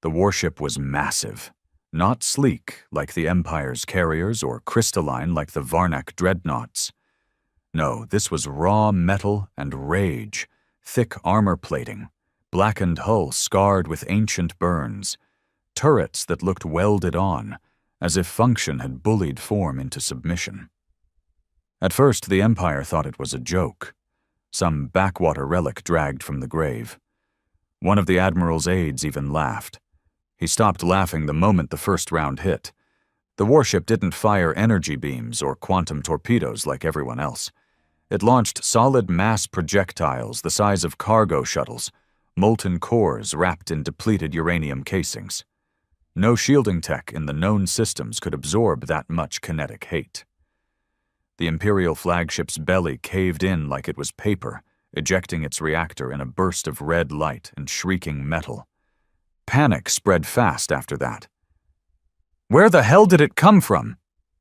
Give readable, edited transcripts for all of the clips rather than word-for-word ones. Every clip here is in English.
The warship was massive. Not sleek like the Empire's carriers or crystalline like the Varnak dreadnoughts. No, this was raw metal and rage, thick armor plating, blackened hull scarred with ancient burns, turrets that looked welded on, as if function had bullied form into submission. At first, the Empire thought it was a joke, some backwater relic dragged from the grave. One of the Admiral's aides even laughed. He stopped laughing the moment the first round hit. The warship didn't fire energy beams or quantum torpedoes like everyone else. It launched solid mass projectiles the size of cargo shuttles, molten cores wrapped in depleted uranium casings. No shielding tech in the known systems could absorb that much kinetic hate. The Imperial flagship's belly caved in like it was paper, ejecting its reactor in a burst of red light and shrieking metal. Panic spread fast after that. "Where the hell did it come from?"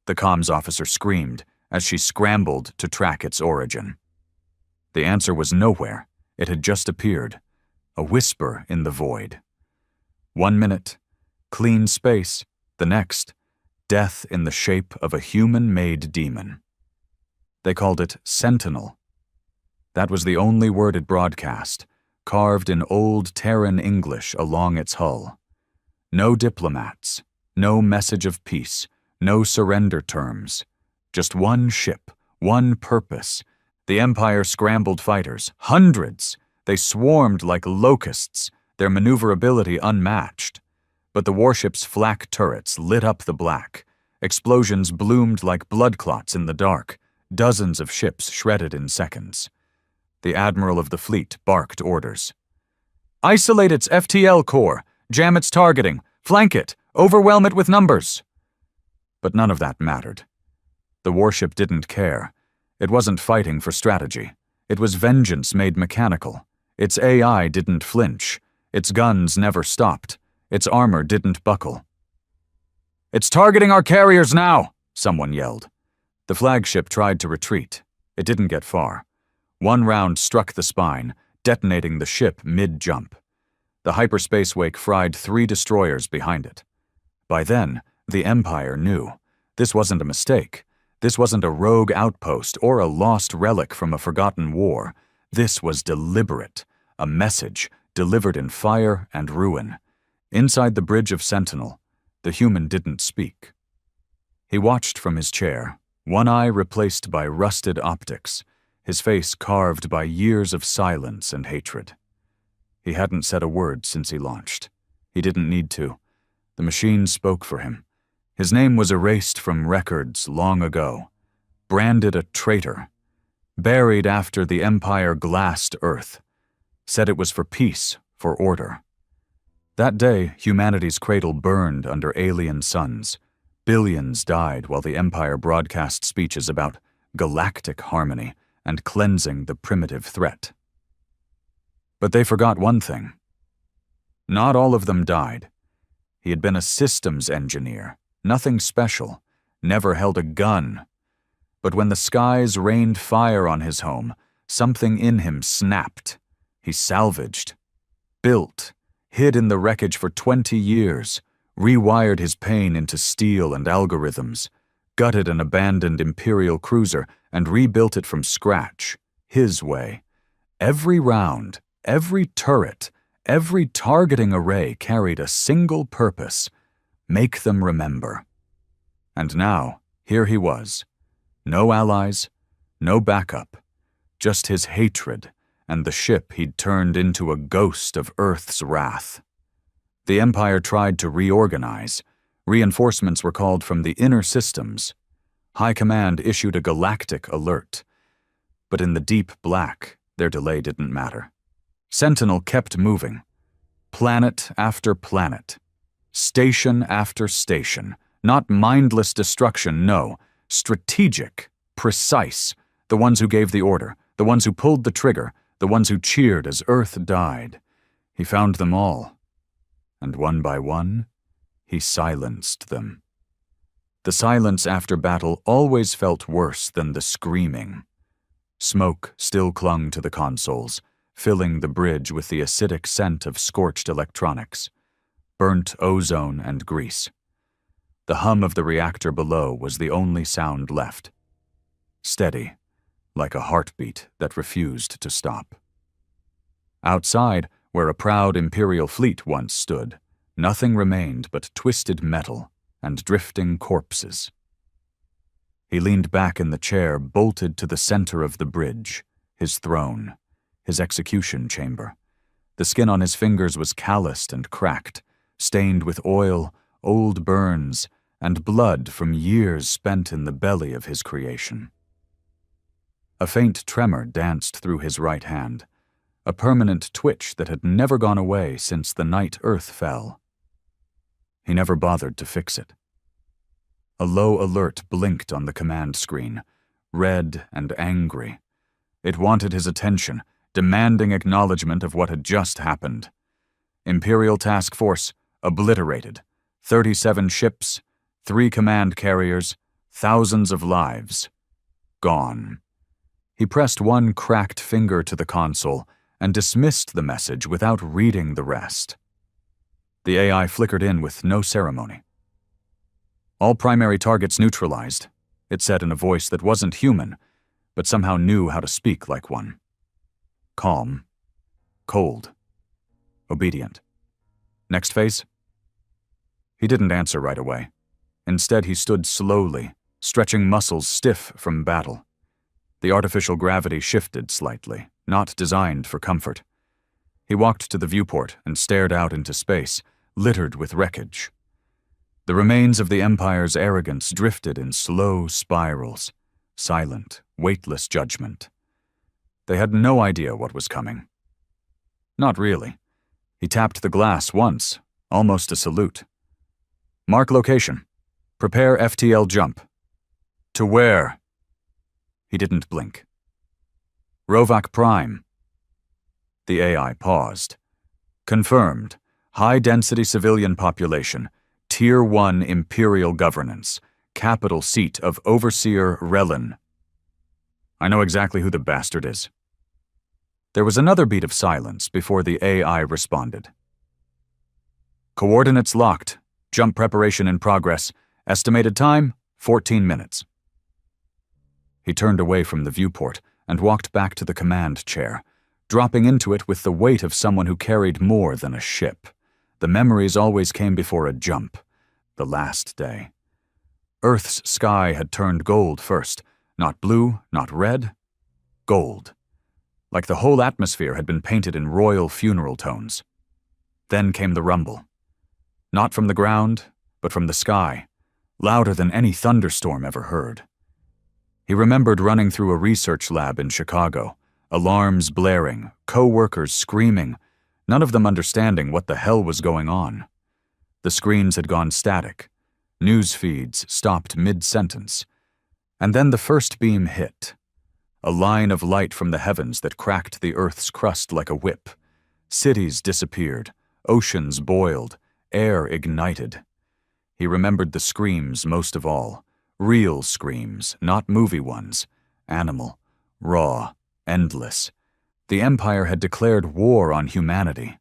the comms officer screamed as she scrambled to track its origin. The answer was nowhere. It had just appeared, a whisper in the void. 1 minute, clean space. The next, death in the shape of a human-made demon. They called it Sentinel. That was the only word it broadcast, carved in old Terran English along its hull. No diplomats, no message of peace, no surrender terms. Just one ship, one purpose. The Empire scrambled fighters, hundreds. They swarmed like locusts, their maneuverability unmatched. But the warship's flak turrets lit up the black. Explosions bloomed like blood clots in the dark. Dozens of ships shredded in seconds. The Admiral of the fleet barked orders. "Isolate its FTL core, jam its targeting, flank it, overwhelm it with numbers." But none of that mattered. The warship didn't care. It wasn't fighting for strategy. It was vengeance made mechanical. Its AI didn't flinch. Its guns never stopped. Its armor didn't buckle. "It's targeting our carriers now!" someone yelled. The flagship tried to retreat. It didn't get far. One round struck the spine, detonating the ship mid-jump. The hyperspace wake fried 3 destroyers behind it. By then, the Empire knew. This wasn't a mistake. This wasn't a rogue outpost or a lost relic from a forgotten war. This was deliberate, a message delivered in fire and ruin. Inside the bridge of Sentinel, the human didn't speak. He watched from his chair, one eye replaced by rusted optics, his face carved by years of silence and hatred. He hadn't said a word since he launched. He didn't need to. The machine spoke for him. His name was erased from records long ago, branded a traitor, buried after the Empire glassed Earth, said it was for peace, for order. That day, humanity's cradle burned under alien suns. Billions died while the Empire broadcast speeches about galactic harmony and cleansing the primitive threat. But they forgot one thing. Not all of them died. He had been a systems engineer, nothing special, never held a gun. But when the skies rained fire on his home, something in him snapped. He salvaged, built, hid in the wreckage for 20 years, rewired his pain into steel and algorithms, gutted an abandoned Imperial cruiser and rebuilt it from scratch, his way. Every round, every turret, every targeting array carried a single purpose: make them remember. And now, here he was. No allies, no backup, just his hatred and the ship he'd turned into a ghost of Earth's wrath. The Empire tried to reorganize. Reinforcements were called from the inner systems. High Command issued a galactic alert. But in the deep black, their delay didn't matter. Sentinel kept moving. Planet after planet. Station after station. Not mindless destruction, no. Strategic, precise. The ones who gave the order, the ones who pulled the trigger, the ones who cheered as Earth died. He found them all. And one by one, he silenced them. The silence after battle always felt worse than the screaming. Smoke still clung to the consoles, filling the bridge with the acidic scent of scorched electronics. burnt ozone and grease. The hum of the reactor below was the only sound left. Steady, like a heartbeat that refused to stop. Outside, where a proud Imperial fleet once stood, nothing remained but twisted metal and drifting corpses. He leaned back in the chair, bolted to the center of the bridge, his throne, his execution chamber. The skin on his fingers was calloused and cracked, stained with oil, old burns, and blood from years spent in the belly of his creation. A faint tremor danced through his right hand, a permanent twitch that had never gone away since the night Earth fell. He never bothered to fix it. A low alert blinked on the command screen, red and angry. It wanted his attention, demanding acknowledgement of what had just happened. Imperial Task Force obliterated. 37 ships, 3 command carriers, thousands of lives. Gone. He pressed one cracked finger to the console and dismissed the message without reading the rest. The AI flickered in with no ceremony. All primary targets neutralized, it said in a voice that wasn't human, but somehow knew how to speak like one. Calm. Cold. Obedient. Next phase? He didn't answer right away. Instead, he stood slowly, stretching muscles stiff from battle. The artificial gravity shifted slightly, not designed for comfort. He walked to the viewport and stared out into space, littered with wreckage. The remains of the Empire's arrogance drifted in slow spirals, silent, weightless judgment. They had no idea what was coming. Not really. He tapped the glass once, almost a salute. Mark location. Prepare FTL jump. To where? He didn't blink. Rovak Prime. The AI paused. Confirmed. High-density civilian population. Tier 1 Imperial governance. Capital seat of Overseer Relin. I know exactly who the bastard is. There was another beat of silence before the AI responded. Coordinates locked. Jump preparation in progress. Estimated time, 14 minutes. He turned away from the viewport and walked back to the command chair, dropping into it with the weight of someone who carried more than a ship. The memories always came before a jump. The last day. Earth's sky had turned gold first. Not blue, not red. Gold. Like the whole atmosphere had been painted in royal funeral tones. Then came the rumble. Not from the ground, but from the sky, louder than any thunderstorm ever heard. He remembered running through a research lab in Chicago, alarms blaring, co-workers screaming, none of them understanding what the hell was going on. The screens had gone static. News feeds stopped mid-sentence. And then the first beam hit. A line of light from the heavens that cracked the Earth's crust like a whip. Cities disappeared. Oceans boiled. Air ignited. He remembered the screams most of all. Real screams, not movie ones. Animal. Raw. Endless. The Empire had declared war on humanity,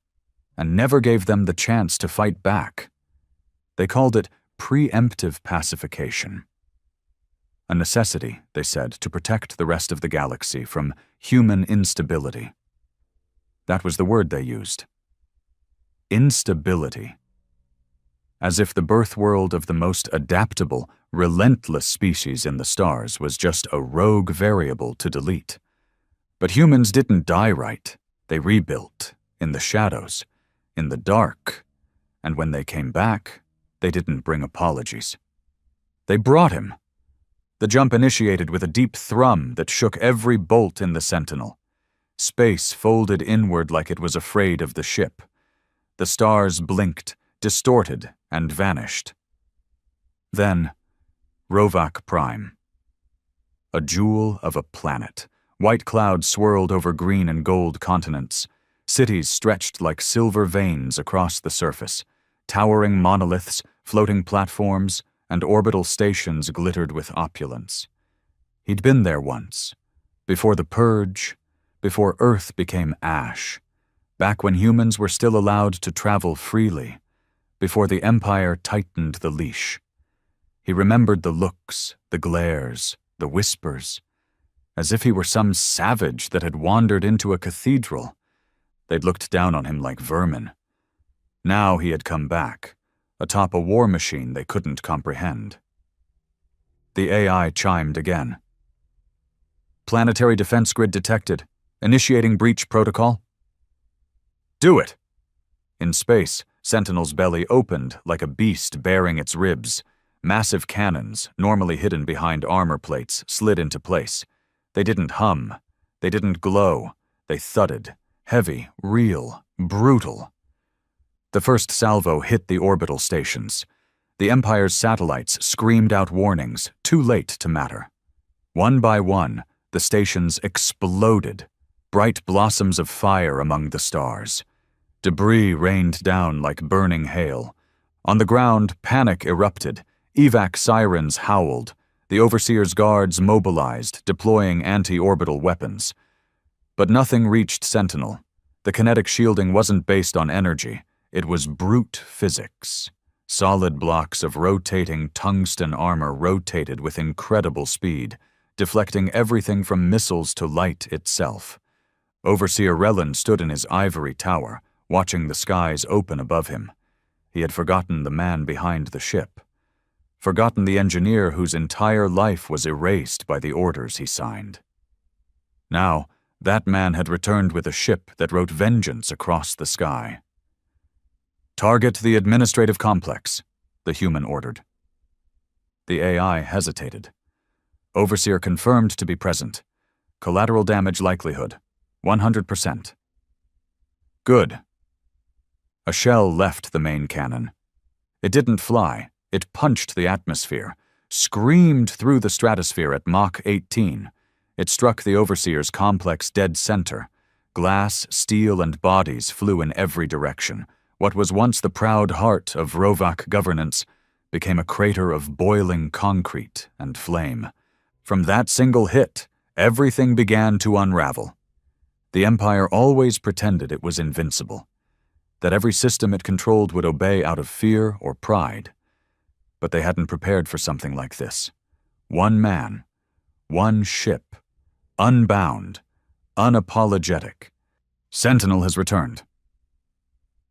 and never gave them the chance to fight back. They called it preemptive pacification. A necessity, they said, to protect the rest of the galaxy from human instability. That was the word they used. Instability. As if the birth world of the most adaptable, relentless species in the stars was just a rogue variable to delete. But humans didn't die right. They rebuilt, in the shadows, in the dark, and when they came back, they didn't bring apologies. They brought him. The jump initiated with a deep thrum that shook every bolt in the Sentinel. Space folded inward like it was afraid of the ship. The stars blinked, distorted, and vanished. Then, Rovak Prime. A jewel of a planet. White clouds swirled over green and gold continents. Cities stretched like silver veins across the surface. Towering monoliths, floating platforms, and orbital stations glittered with opulence. He'd been there once. Before the Purge, before Earth became ash. Back when humans were still allowed to travel freely. before the Empire tightened the leash. He remembered the looks, the glares, the whispers, as if he were some savage that had wandered into a cathedral. They'd looked down on him like vermin. Now he had come back, atop a war machine they couldn't comprehend. The AI chimed again. "Planetary defense grid detected. Initiating breach protocol." "Do it!" In space, Sentinel's belly opened like a beast baring its ribs. Massive cannons, normally hidden behind armor plates, slid into place. They didn't hum. They didn't glow. They thudded. Heavy, real, brutal. The first salvo hit the orbital stations. The Empire's satellites screamed out warnings, too late to matter. One by one, the stations exploded, bright blossoms of fire among the stars. Debris rained down like burning hail. On the ground, panic erupted. Evac sirens howled. The Overseer's guards mobilized, deploying anti-orbital weapons. But nothing reached Sentinel. The kinetic shielding wasn't based on energy. It was brute physics. Solid blocks of rotating tungsten armor rotated with incredible speed, deflecting everything from missiles to light itself. Overseer Rellan stood in his ivory tower, watching the skies open above him. He had forgotten the man behind the ship. Forgotten the engineer whose entire life was erased by the orders he signed. Now, that man had returned with a ship that wrote vengeance across the sky. "Target the administrative complex," the human ordered. The AI hesitated. Overseer confirmed to be present. Collateral damage likelihood, 100%. Good. A shell left the main cannon. It didn't fly. It punched the atmosphere, screamed through the stratosphere at Mach 18. It struck the Overseer's complex dead center. Glass, steel, and bodies flew in every direction. What was once the proud heart of Rovak governance became a crater of boiling concrete and flame. From that single hit, everything began to unravel. The Empire always pretended it was invincible, that every system it controlled would obey out of fear or pride. But they hadn't prepared for something like this. One man, one ship, unbound, unapologetic. Sentinel has returned.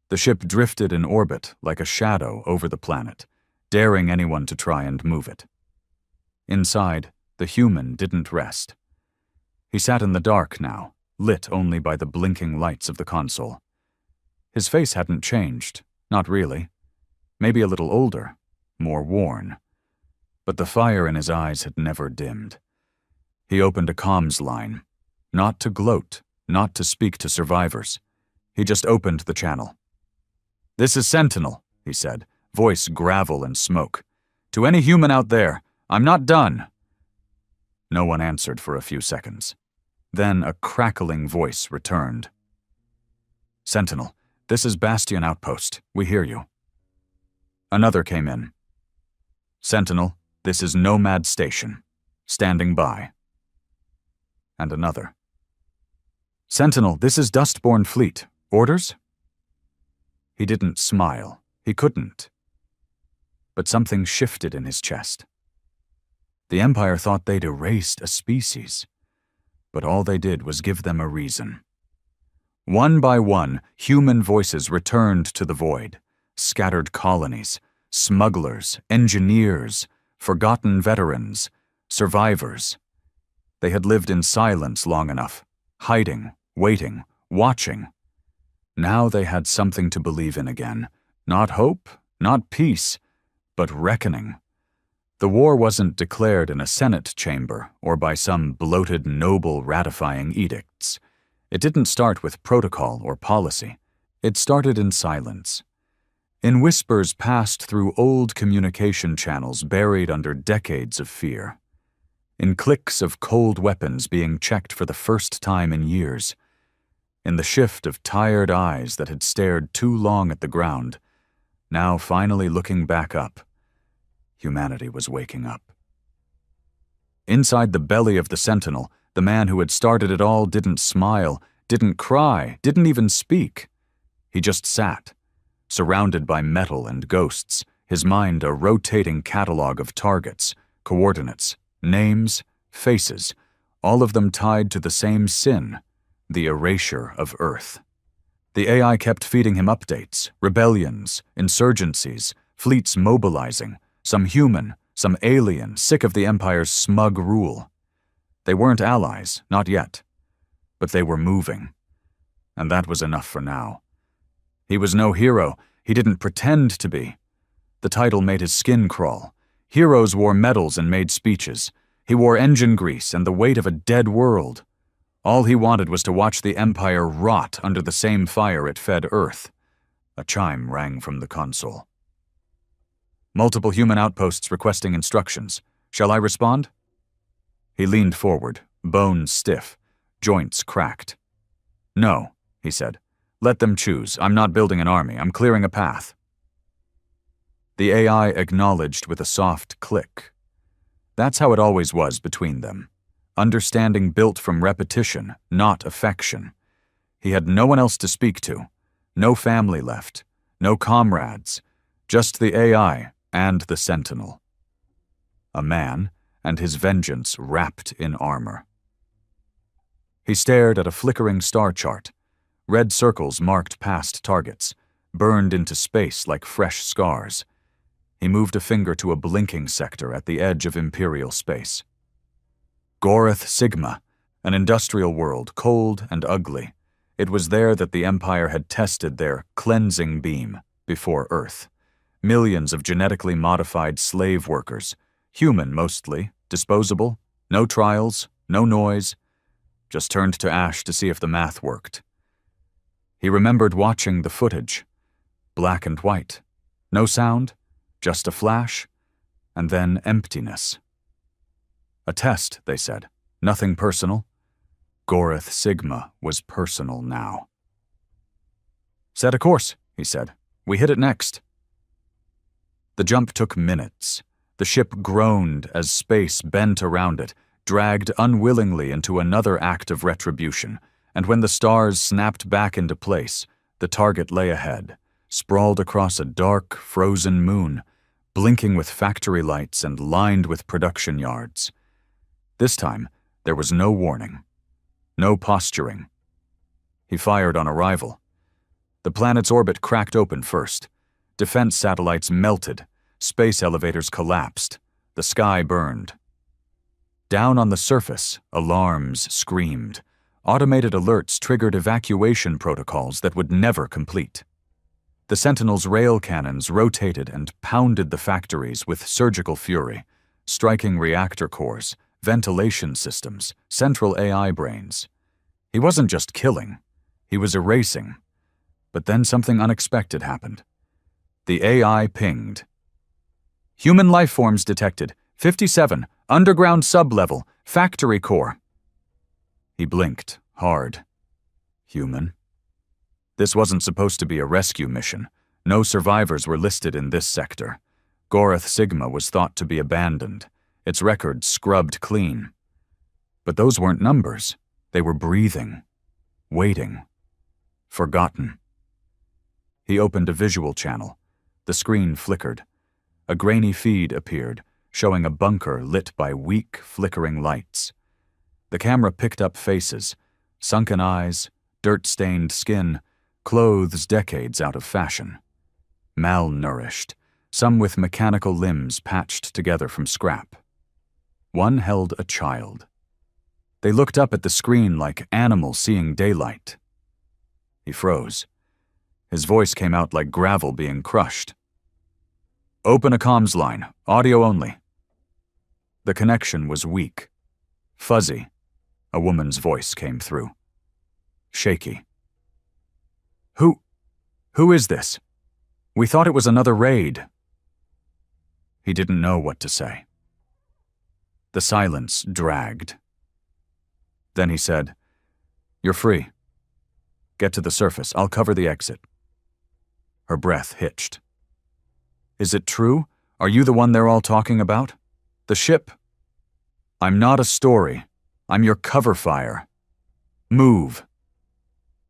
The ship drifted in orbit like a shadow over the planet, daring anyone to try and move it. Inside, the human didn't rest. He sat in the dark now, lit only by the blinking lights of the console. His face hadn't changed, not really. Maybe a little older, more worn. But the fire in his eyes had never dimmed. He opened a comms line, not to gloat, not to speak to survivors. He just opened the channel. "This is Sentinel," he said, voice gravel and smoke. "To any human out there, I'm not done." No one answered for a few seconds. Then a crackling voice returned. "Sentinel, this is Bastion Outpost. We hear you." Another came in. "Sentinel, this is Nomad Station. Standing by." And another. "Sentinel, this is Dustborn Fleet. Orders?" He didn't smile. He couldn't. But something shifted in his chest. The Empire thought they'd erased a species, but all they did was give them a reason. One by one, human voices returned to the void. Scattered colonies, smugglers, engineers, forgotten veterans, survivors. They had lived in silence long enough, hiding, waiting, watching. Now they had something to believe in again. Not hope, not peace, but reckoning. The war wasn't declared in a Senate chamber or by some bloated noble ratifying edicts. It didn't start with protocol or policy. It started in silence. In whispers passed through old communication channels buried under decades of fear. In clicks of cold weapons being checked for the first time in years. In the shift of tired eyes that had stared too long at the ground, now finally looking back up. Humanity was waking up. Inside the belly of the Sentinel, the man who had started it all didn't smile, didn't cry, didn't even speak. He just sat surrounded by metal and ghosts, his mind a rotating catalog of targets, coordinates, names, faces, all of them tied to the same sin, the erasure of Earth. The AI kept feeding him updates, rebellions, insurgencies, fleets mobilizing, some human, some alien, sick of the Empire's smug rule. They weren't allies, not yet. But they were moving. And that was enough for now. He was no hero. He didn't pretend to be. The title made his skin crawl. Heroes wore medals and made speeches. He wore engine grease and the weight of a dead world. All he wanted was to watch the Empire rot under the same fire it fed Earth. A chime rang from the console. Multiple human outposts requesting instructions. Shall I respond? He leaned forward, bones stiff, joints cracked. No, he said. Let them choose. I'm not building an army. I'm clearing a path. The AI acknowledged with a soft click. That's how it always was between them. Understanding built from repetition, not affection. He had no one else to speak to, no family left, no comrades, just the AI and the Sentinel. A man and his vengeance wrapped in armor. He stared at a flickering star chart. Red circles marked past targets, burned into space like fresh scars. He moved a finger to a blinking sector at the edge of Imperial space. Gorath Sigma, an industrial world, cold and ugly. It was there that the Empire had tested their cleansing beam before Earth. Millions of genetically modified slave workers, human mostly, disposable, no trials, no noise, just turned to ash to see if the math worked. He remembered watching the footage. Black and white. No sound, just a flash, and then emptiness. A test, they said. Nothing personal. Gorath Sigma was personal now. Set a course, he said. We hit it next. The jump took minutes. The ship groaned as space bent around it, dragged unwillingly into another act of retribution, and when the stars snapped back into place, the target lay ahead, sprawled across a dark, frozen moon, blinking with factory lights and lined with production yards. This time, there was no warning, no posturing. He fired on arrival. The planet's orbit cracked open first. Defense satellites melted, space elevators collapsed, the sky burned. Down on the surface, alarms screamed. Automated alerts triggered evacuation protocols that would never complete. The Sentinel's rail cannons rotated and pounded the factories with surgical fury, striking reactor cores, ventilation systems, central AI brains. He wasn't just killing, he was erasing. But then something unexpected happened. The AI pinged. Human life forms detected. 57, underground sublevel, factory core. He blinked, hard. Human? This wasn't supposed to be a rescue mission. No survivors were listed in this sector. Gorath Sigma was thought to be abandoned, its records scrubbed clean. But those weren't numbers. They were breathing, waiting, forgotten. He opened a visual channel. The screen flickered. A grainy feed appeared, showing a bunker lit by weak, flickering lights. The camera picked up faces, sunken eyes, dirt-stained skin, clothes decades out of fashion. Malnourished, some with mechanical limbs patched together from scrap. One held a child. They looked up at the screen like animals seeing daylight. He froze. His voice came out like gravel being crushed. Open a comms line, audio only. The connection was weak. Fuzzy. A woman's voice came through. Shaky. Who is this? We thought it was another raid. He didn't know what to say. The silence dragged. Then he said, You're free. Get to the surface. I'll cover the exit. Her breath hitched. Is it true? Are you the one they're all talking about? The ship? I'm not a Storie. I'm your cover fire. Move.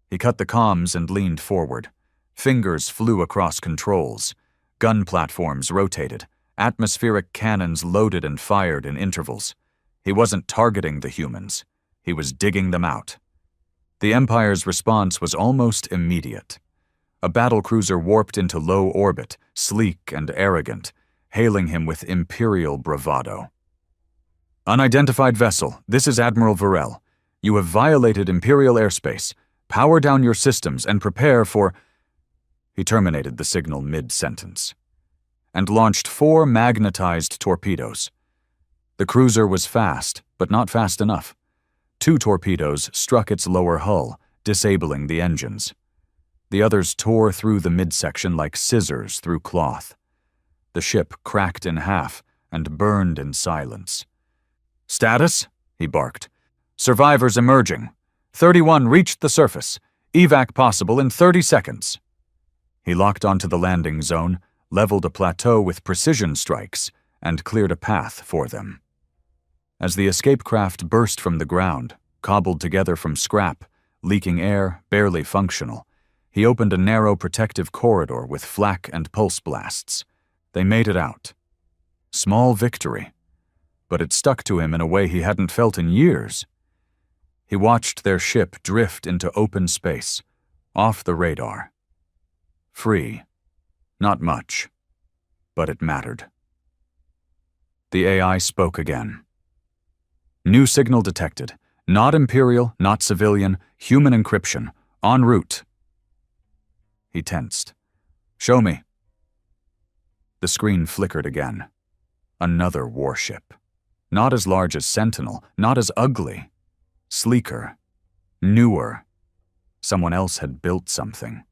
He cut the comms and leaned forward. Fingers flew across controls. Gun platforms rotated. Atmospheric cannons loaded and fired in intervals. He wasn't targeting the humans. He was digging them out. The Empire's response was almost immediate. A battlecruiser warped into low orbit, sleek and arrogant, hailing him with imperial bravado. "Unidentified vessel, this is Admiral Varel. You have violated Imperial airspace. Power down your systems and prepare for—" He terminated the signal mid-sentence and launched 4 magnetized torpedoes. The cruiser was fast, but not fast enough. 2 torpedoes struck its lower hull, disabling the engines. The others tore through the midsection like scissors through cloth. The ship cracked in half and burned in silence. "Status?" he barked. "Survivors emerging. 31 reached the surface. Evac possible in 30 seconds. He locked onto the landing zone, leveled a plateau with precision strikes, and cleared a path for them. As the escape craft burst from the ground, cobbled together from scrap, leaking air, barely functional, he opened a narrow protective corridor with flak and pulse blasts. They made it out. Small victory, but it stuck to him in a way he hadn't felt in years. He watched their ship drift into open space, off the radar. Free. Not much, but it mattered. The AI spoke again. "New signal detected. Not Imperial, not civilian, human encryption. En route." He tensed. "Show me." The screen flickered again. Another warship. Not as large as Sentinel, not as ugly. Sleeker. Newer. Someone else had built something.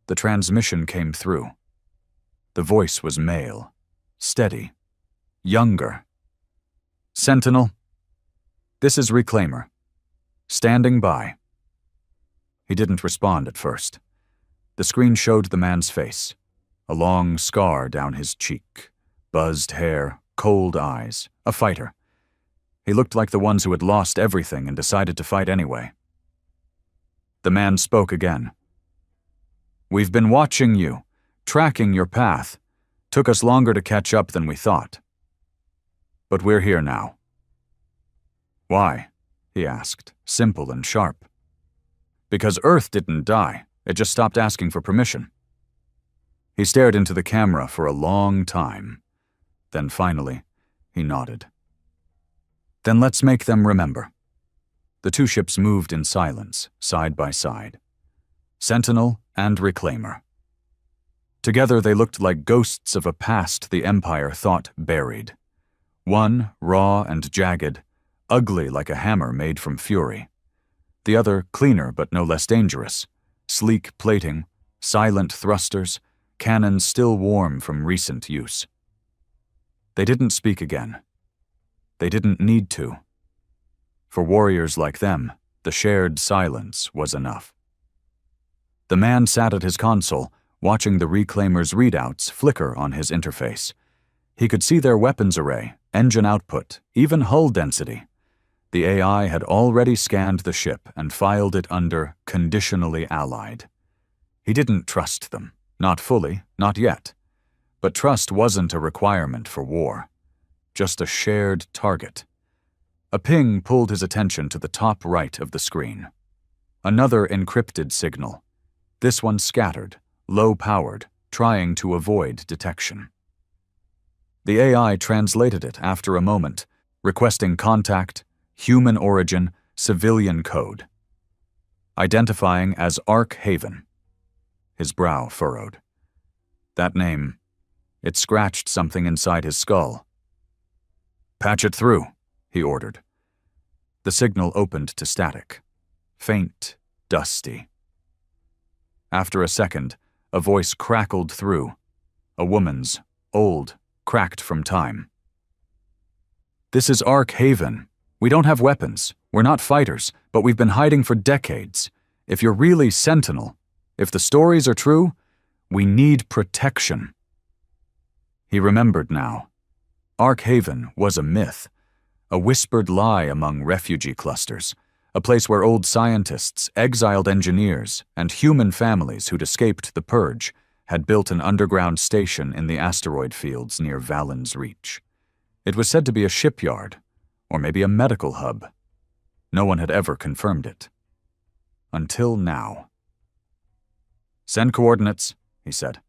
The transmission came through. The voice was male. Steady. Younger. "Sentinel. This is Reclaimer. Standing by." He didn't respond at first. The screen showed the man's face. A long scar down his cheek. Buzzed hair, cold eyes. A fighter. He looked like the ones who had lost everything and decided to fight anyway. The man spoke again. "We've been watching you, tracking your path. Took us longer to catch up than we thought. But we're here now." "Why?" he asked, simple and sharp. "Because Earth didn't die. It just stopped asking for permission." He stared into the camera for a long time. Then finally, he nodded. "Then let's make them remember." The 2 ships moved in silence, side by side. Sentinel and Reclaimer. Together they looked like ghosts of a past the Empire thought buried. One raw and jagged, ugly like a hammer made from fury. The other cleaner but no less dangerous, sleek plating, silent thrusters, cannons still warm from recent use. They didn't speak again. They didn't need to. For warriors like them, the shared silence was enough. The man sat at his console, watching the Reclaimer's readouts flicker on his interface. He could see their weapons array, engine output, even hull density. The AI had already scanned the ship and filed it under conditionally allied. He didn't trust them, not fully, not yet. But trust wasn't a requirement for war, just a shared target. A ping pulled his attention to the top right of the screen. Another encrypted signal. This one scattered, low-powered, trying to avoid detection. The AI translated it after a moment, requesting contact, human origin, civilian code. Identifying as Ark Haven. His brow furrowed. That name, it scratched something inside his skull. "Patch it through," he ordered. The signal opened to static. Faint, dusty. After a second, a voice crackled through. A woman's, old, cracked from time. "This is Ark Haven. We don't have weapons. We're not fighters, but we've been hiding for decades. If you're really Sentinel, if the stories are true, we need protection." He remembered now. Ark Haven was a myth, a whispered lie among refugee clusters, a place where old scientists, exiled engineers, and human families who'd escaped the Purge had built an underground station in the asteroid fields near Valen's Reach. It was said to be a shipyard, or maybe a medical hub. No one had ever confirmed it. Until now. "Send coordinates," he said.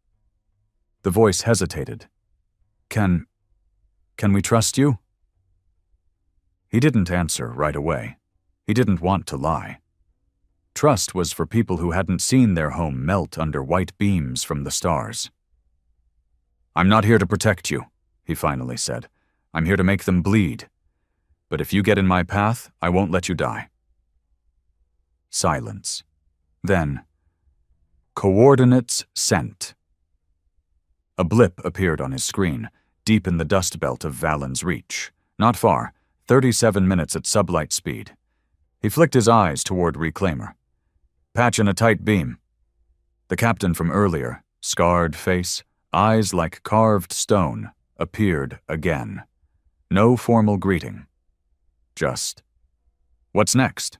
The voice hesitated. Can we trust you?" He didn't answer right away. He didn't want to lie. Trust was for people who hadn't seen their home melt under white beams from the stars. "I'm not here to protect you," he finally said. "I'm here to make them bleed. But if you get in my path, I won't let you die." Silence. Then, "Coordinates sent." A blip appeared on his screen, deep in the dust belt of Valen's Reach. Not far, 37 minutes at sublight speed. He flicked his eyes toward Reclaimer. "Patch in a tight beam." The captain from earlier, scarred face, eyes like carved stone, appeared again. No formal greeting. Just, "What's next?"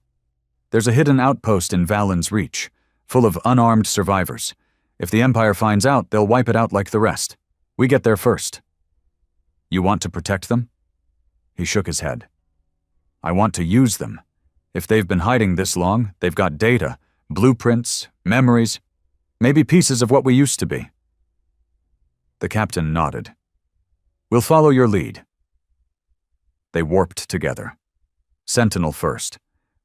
"There's a hidden outpost in Valen's Reach, full of unarmed survivors. If the Empire finds out, they'll wipe it out like the rest. We get there first." "You want to protect them?" He shook his head. "I want to use them. If they've been hiding this long, they've got data, blueprints, memories, maybe pieces of what we used to be." The captain nodded. "We'll follow your lead." They warped together. Sentinel first,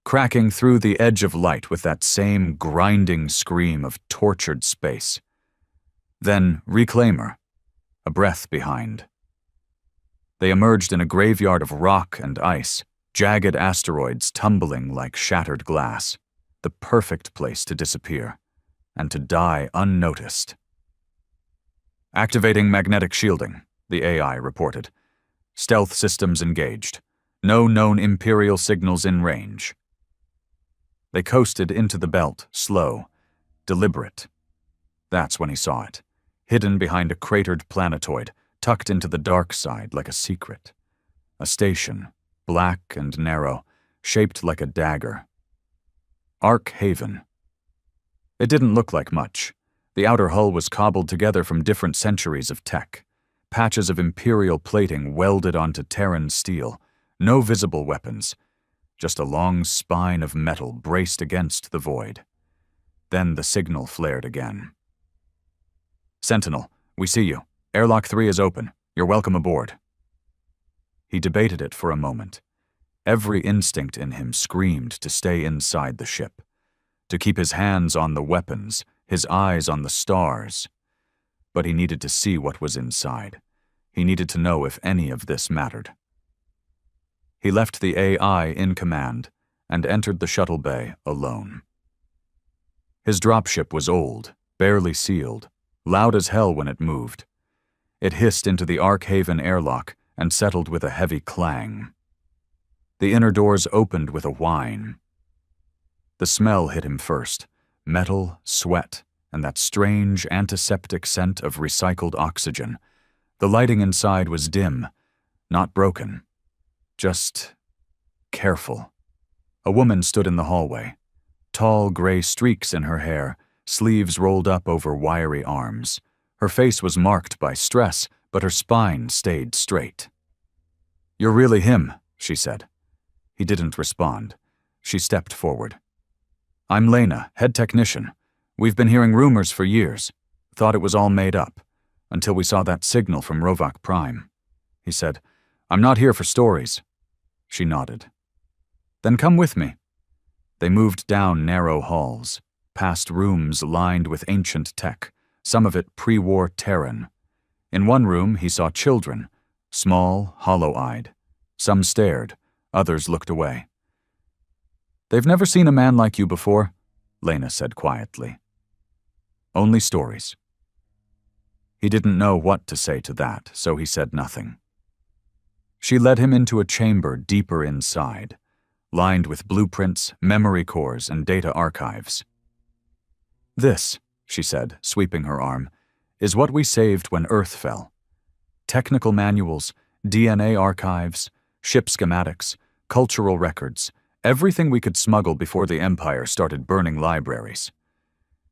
cracking through the edge of light with that same grinding scream of tortured space. Then Reclaimer, a breath behind. They emerged in a graveyard of rock and ice, jagged asteroids tumbling like shattered glass. The perfect place to disappear, and to die unnoticed. "Activating magnetic shielding," the AI reported. "Stealth systems engaged. No known Imperial signals in range." They coasted into the belt, slow, deliberate. That's when he saw it, hidden behind a cratered planetoid, tucked into the dark side like a secret. A station, black and narrow, shaped like a dagger. Ark Haven. It didn't look like much. The outer hull was cobbled together from different centuries of tech. Patches of Imperial plating welded onto Terran steel. No visible weapons. Just a long spine of metal braced against the void. Then the signal flared again. "Sentinel, we see you. Airlock 3 is open. You're welcome aboard." He debated it for a moment. Every instinct in him screamed to stay inside the ship, to keep his hands on the weapons, his eyes on the stars. But he needed to see what was inside. He needed to know if any of this mattered. He left the AI in command and entered the shuttle bay alone. His dropship was old, barely sealed, loud as hell when it moved. It hissed into the Ark Haven airlock and settled with a heavy clang. The inner doors opened with a whine. The smell hit him first, metal, sweat, and that strange antiseptic scent of recycled oxygen. The lighting inside was dim, not broken. Just careful. A woman stood in the hallway. Tall gray streaks in her hair, sleeves rolled up over wiry arms. Her face was marked by stress, but her spine stayed straight. "You're really him," she said. He didn't respond. She stepped forward. "I'm Lena, head technician. We've been hearing rumors for years. Thought it was all made up, until we saw that signal from Rovak Prime." He said, "I'm not here for stories." She nodded. "Then come with me." They moved down narrow halls, past rooms lined with ancient tech, some of it pre-war Terran. In one room he saw children, small, hollow-eyed. Some stared, others looked away. "They've never seen a man like you before," Lena said quietly. "Only stories." He didn't know what to say to that, so he said nothing. She led him into a chamber deeper inside, lined with blueprints, memory cores, and data archives. "This," she said, sweeping her arm, "is what we saved when Earth fell. Technical manuals, DNA archives, ship schematics, cultural records, Everything we could smuggle before the Empire started burning libraries.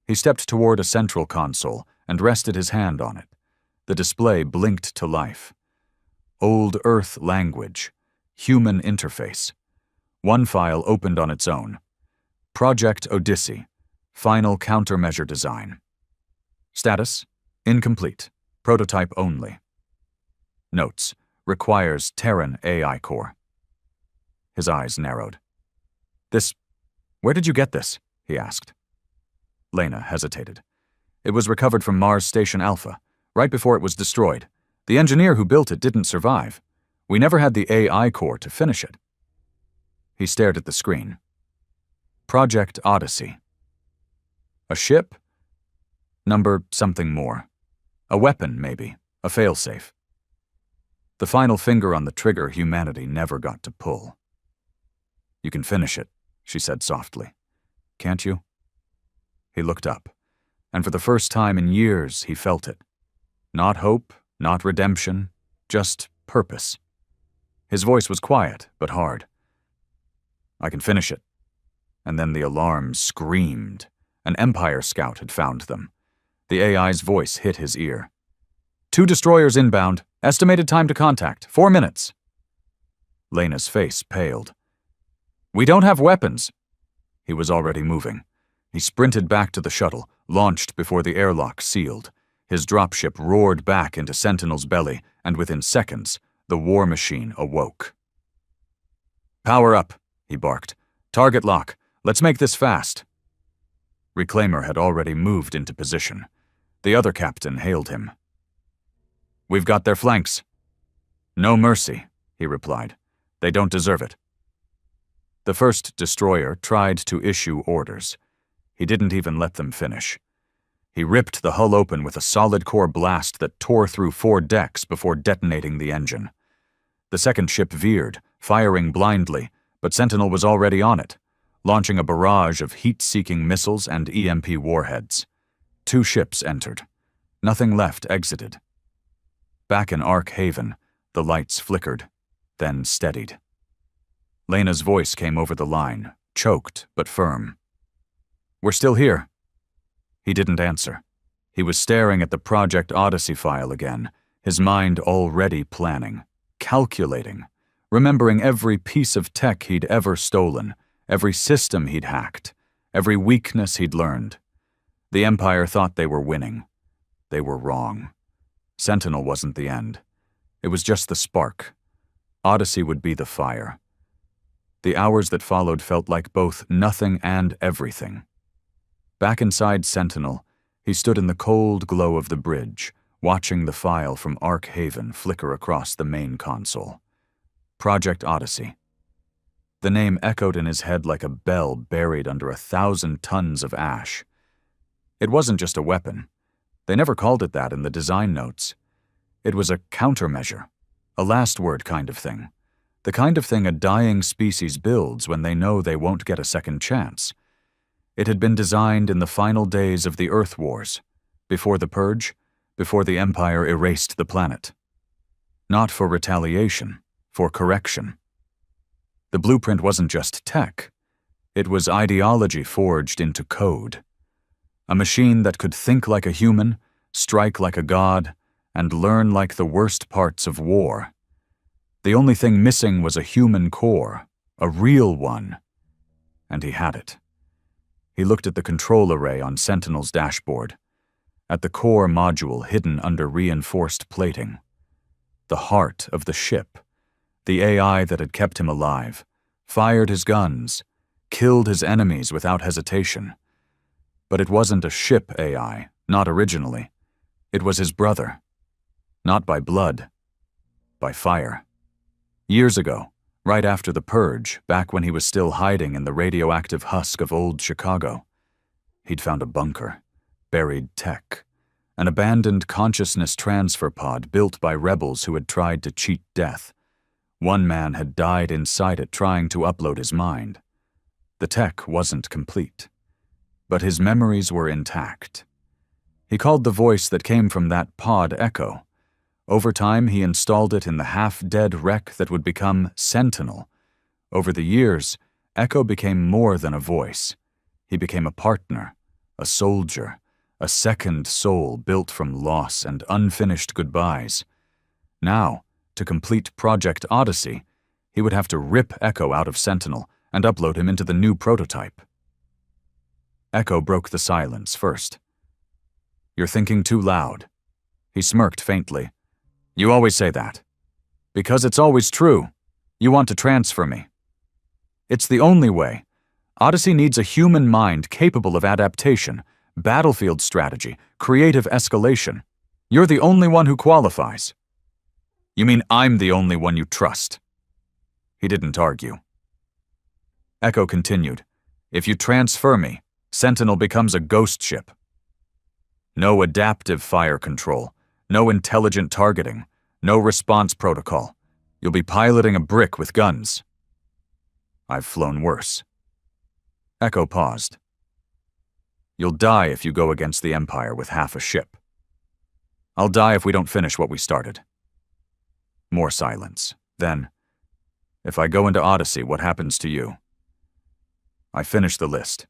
He stepped toward a central console and rested his hand on it. The display blinked to life. Old Earth language. Human interface. One file opened on its own. Project Odyssey. Final countermeasure design. Status: incomplete. Prototype only. Notes: requires Terran AI core. His eyes narrowed. Where did you get this? He asked. Lena hesitated. It was recovered from Mars Station Alpha, right before it was destroyed. The engineer who built it didn't survive. We never had the AI core to finish it. He stared at the screen. Project Odyssey. A ship? Number something more. A weapon, maybe. A failsafe. The final finger on the trigger humanity never got to pull. You can finish it, she said softly. Can't you? He looked up, and for the first time in years he felt it. Not hope, not redemption, just purpose. His voice was quiet, but hard. I can finish it. And then the alarm screamed. An Empire scout had found them. The AI's voice hit his ear. 2 destroyers inbound. Estimated time to contact, 4 minutes. Lena's face paled. We don't have weapons. He was already moving. He sprinted back to the shuttle, launched before the airlock sealed. His dropship roared back into Sentinel's belly, and within seconds, the war machine awoke. Power up, he barked. Target lock. Let's make this fast. Reclaimer had already moved into position. The other captain hailed him. We've got their flanks. No mercy, he replied. They don't deserve it. The first destroyer tried to issue orders. He didn't even let them finish. He ripped the hull open with a solid core blast that tore through 4 decks before detonating the engine. The second ship veered, firing blindly, but Sentinel was already on it, launching a barrage of heat-seeking missiles and EMP warheads. 2 ships entered. Nothing left exited. Back in Ark Haven, the lights flickered, then steadied. Lena's voice came over the line, choked but firm. We're still here. He didn't answer. He was staring at the Project Odyssey file again, his mind already planning, calculating, remembering every piece of tech he'd ever stolen, every system he'd hacked, every weakness he'd learned. The Empire thought they were winning. They were wrong. Sentinel wasn't the end. It was just the spark. Odyssey would be the fire. The hours that followed felt like both nothing and everything. Back inside Sentinel, he stood in the cold glow of the bridge, watching the file from Ark Haven flicker across the main console. Project Odyssey. The name echoed in his head like a bell buried under 1,000 tons of ash. It wasn't just a weapon. They never called it that in the design notes. It was a countermeasure, a last word kind of thing. The kind of thing a dying species builds when they know they won't get a second chance. It had been designed in the final days of the Earth Wars, before the Purge, before the Empire erased the planet. Not for retaliation, for correction. The blueprint wasn't just tech. It was ideology forged into code. A machine that could think like a human, strike like a god, and learn like the worst parts of war. The only thing missing was a human core, a real one. And he had it. He looked at the control array on Sentinel's dashboard, at the core module hidden under reinforced plating. The heart of the ship, the AI that had kept him alive, fired his guns, killed his enemies without hesitation. But it wasn't a ship AI, not originally. It was his brother. Not by blood, by fire. Years ago, right after the Purge, back when he was still hiding in the radioactive husk of old Chicago, he'd found a bunker, buried tech, an abandoned consciousness transfer pod built by rebels who had tried to cheat death. One man had died inside it trying to upload his mind. The tech wasn't complete, but his memories were intact. He called the voice that came from that pod Echo. Over time, he installed it in the half-dead wreck that would become Sentinel. Over the years, Echo became more than a voice. He became a partner, a soldier, a second soul built from loss and unfinished goodbyes. Now, to complete Project Odyssey, he would have to rip Echo out of Sentinel and upload him into the new prototype. Echo broke the silence first. "You're thinking too loud." He smirked faintly. "You always say that. Because it's always true. You want to transfer me. It's the only way. Odyssey needs a human mind capable of adaptation, battlefield strategy, creative escalation. You're the only one who qualifies." "You mean I'm the only one you trust?" He didn't argue. Echo continued, "If you transfer me, Sentinel becomes a ghost ship. No adaptive fire control, no intelligent targeting, no response protocol. You'll be piloting a brick with guns." "I've flown worse." Echo paused. "You'll die if you go against the Empire with half a ship. I'll die if we don't finish what we started." More silence. Then, "If I go into Odyssey, what happens to you?" "I finish the list.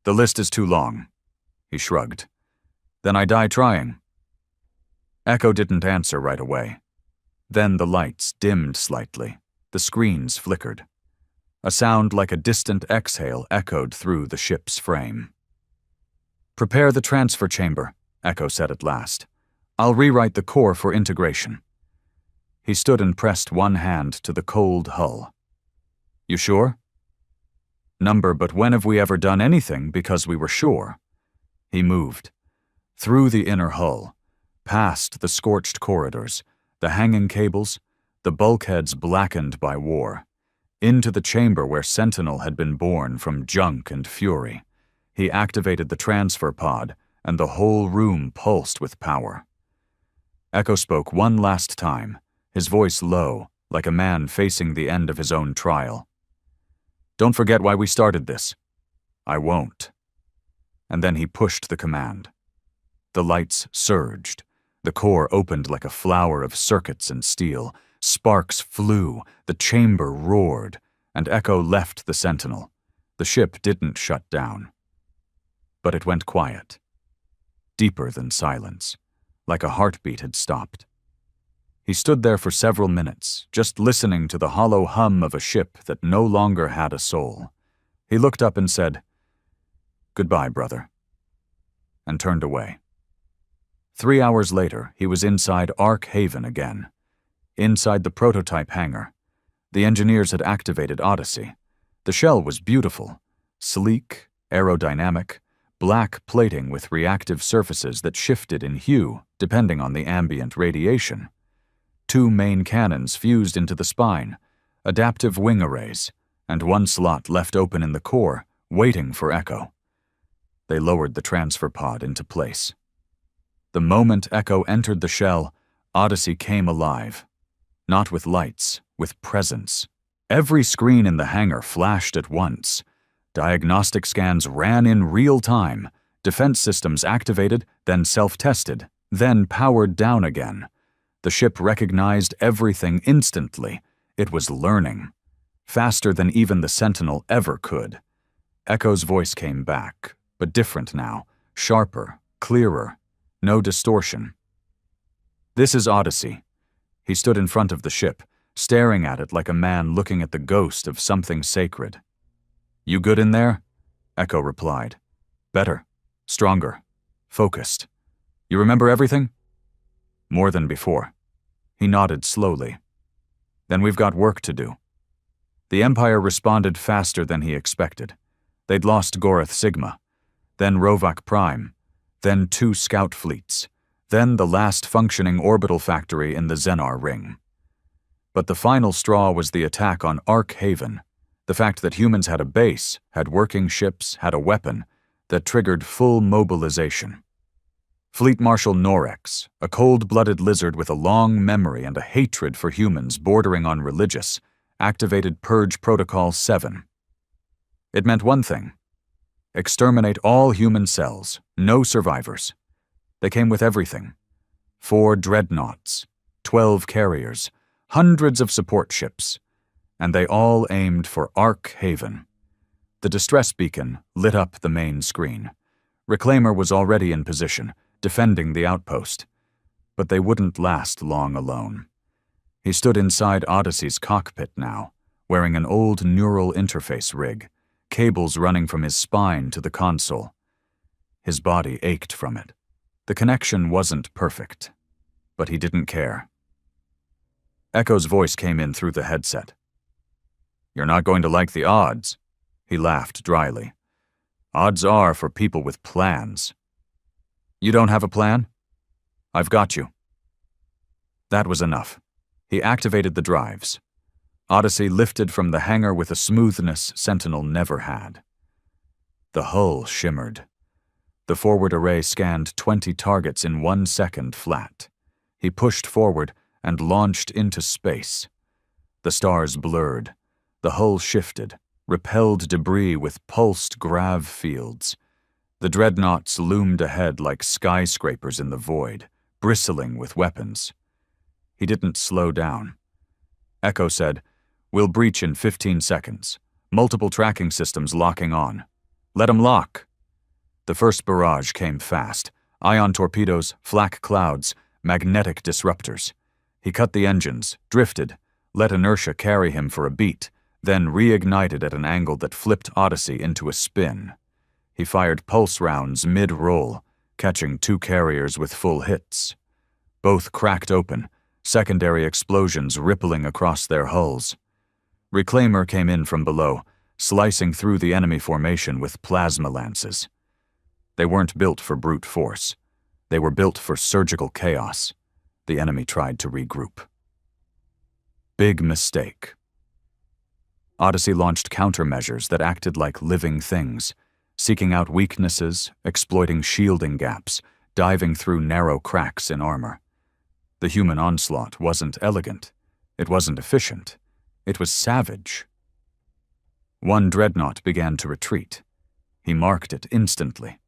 The list is too long." He shrugged. "Then I die trying." Echo didn't answer right away. Then the lights dimmed slightly. The screens flickered. A sound like a distant exhale echoed through the ship's frame. "Prepare the transfer chamber," Echo said at last. "I'll rewrite the core for integration." He stood and pressed one hand to the cold hull. "You sure?" "Number, but when have we ever done anything because we were sure?" He moved. Through the inner hull, past the scorched corridors, the hanging cables, the bulkheads blackened by war, into the chamber where Sentinel had been born from junk and fury. He activated the transfer pod, and the whole room pulsed with power. Echo spoke one last time, his voice low, like a man facing the end of his own trial. "Don't forget why we started this." "I won't." And then he pushed the command. The lights surged. The core opened like a flower of circuits and steel. Sparks flew, the chamber roared, and Echo left the Sentinel. The ship didn't shut down. But it went quiet. Deeper than silence, like a heartbeat had stopped. He stood there for several minutes, just listening to the hollow hum of a ship that no longer had a soul. He looked up and said, "Goodbye, brother," and turned away. 3 hours later, he was inside Ark Haven again. Inside the prototype hangar. The engineers had activated Odyssey. The shell was beautiful, sleek, aerodynamic, black plating with reactive surfaces that shifted in hue depending on the ambient radiation. 2 main cannons fused into the spine, adaptive wing arrays, and 1 slot left open in the core, waiting for Echo. They lowered the transfer pod into place. The moment Echo entered the shell, Odyssey came alive. Not with lights, with presence. Every screen in the hangar flashed at once. Diagnostic scans ran in real time. Defense systems activated, then self-tested, then powered down again. The ship recognized everything instantly. It was learning. Faster than even the Sentinel ever could. Echo's voice came back, but different now. Sharper, clearer. No distortion. "This is Odyssey." He stood in front of the ship, staring at it like a man looking at the ghost of something sacred. "You good in there?" Echo replied. "Better. Stronger. Focused. You remember everything?" "More than before." He nodded slowly. "Then we've got work to do." The Empire responded faster than he expected. They'd lost Gorath Sigma, then Rovak Prime, then 2 scout fleets, then the last functioning orbital factory in the Xenar Ring. But the final straw was the attack on Ark Haven, the fact that humans had a base, had working ships, had a weapon, that triggered full mobilization. Fleet Marshal Norex, a cold-blooded lizard with a long memory and a hatred for humans bordering on religious, activated Purge Protocol 7. It meant one thing: exterminate all human cells, no survivors. They came with everything. 4 dreadnoughts, 12 carriers, hundreds of support ships, and they all aimed for Ark Haven. The distress beacon lit up the main screen. Reclaimer was already in position, defending the outpost. But they wouldn't last long alone. He stood inside Odyssey's cockpit now, wearing an old neural interface rig, cables running from his spine to the console. His body ached from it. The connection wasn't perfect, but he didn't care. Echo's voice came in through the headset. "You're not going to like the odds," he laughed dryly. "Odds are for people with plans." "You don't have a plan? I've got you." That was enough. He activated the drives. Odyssey lifted from the hangar with a smoothness Sentinel never had. The hull shimmered. The forward array scanned 20 targets in 1 second flat. He pushed forward and launched into space. The stars blurred. The hull shifted, repelled debris with pulsed grav fields. The dreadnoughts loomed ahead like skyscrapers in the void, bristling with weapons. He didn't slow down. Echo said, "We'll breach in 15 seconds. Multiple tracking systems locking on. Let 'em lock." The first barrage came fast. Ion torpedoes, flak clouds, magnetic disruptors. He cut the engines, drifted, let inertia carry him for a beat, then reignited at an angle that flipped Odyssey into a spin. He fired pulse rounds mid-roll, catching 2 carriers with full hits. Both cracked open, secondary explosions rippling across their hulls. Reclaimer came in from below, slicing through the enemy formation with plasma lances. They weren't built for brute force. They were built for surgical chaos. The enemy tried to regroup. Big mistake. Odyssey launched countermeasures that acted like living things, seeking out weaknesses, exploiting shielding gaps, diving through narrow cracks in armor. The human onslaught wasn't elegant. It wasn't efficient. It was savage. One dreadnought began to retreat. He marked it instantly.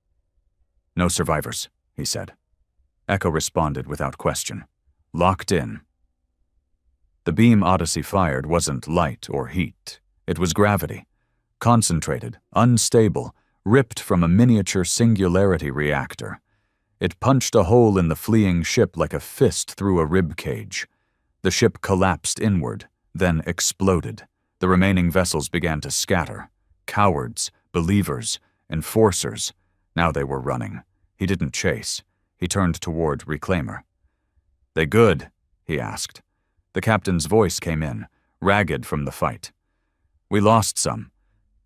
"No survivors," he said. Echo responded without question. "Locked in." The beam Odyssey fired wasn't light or heat. It was gravity. Concentrated, unstable, ripped from a miniature singularity reactor. It punched a hole in the fleeing ship like a fist through a rib cage. The ship collapsed inward, then exploded. The remaining vessels began to scatter. Cowards, believers, enforcers. Now they were running. He didn't chase. He turned toward Reclaimer. "They good?" he asked. The captain's voice came in, ragged from the fight. "We lost some,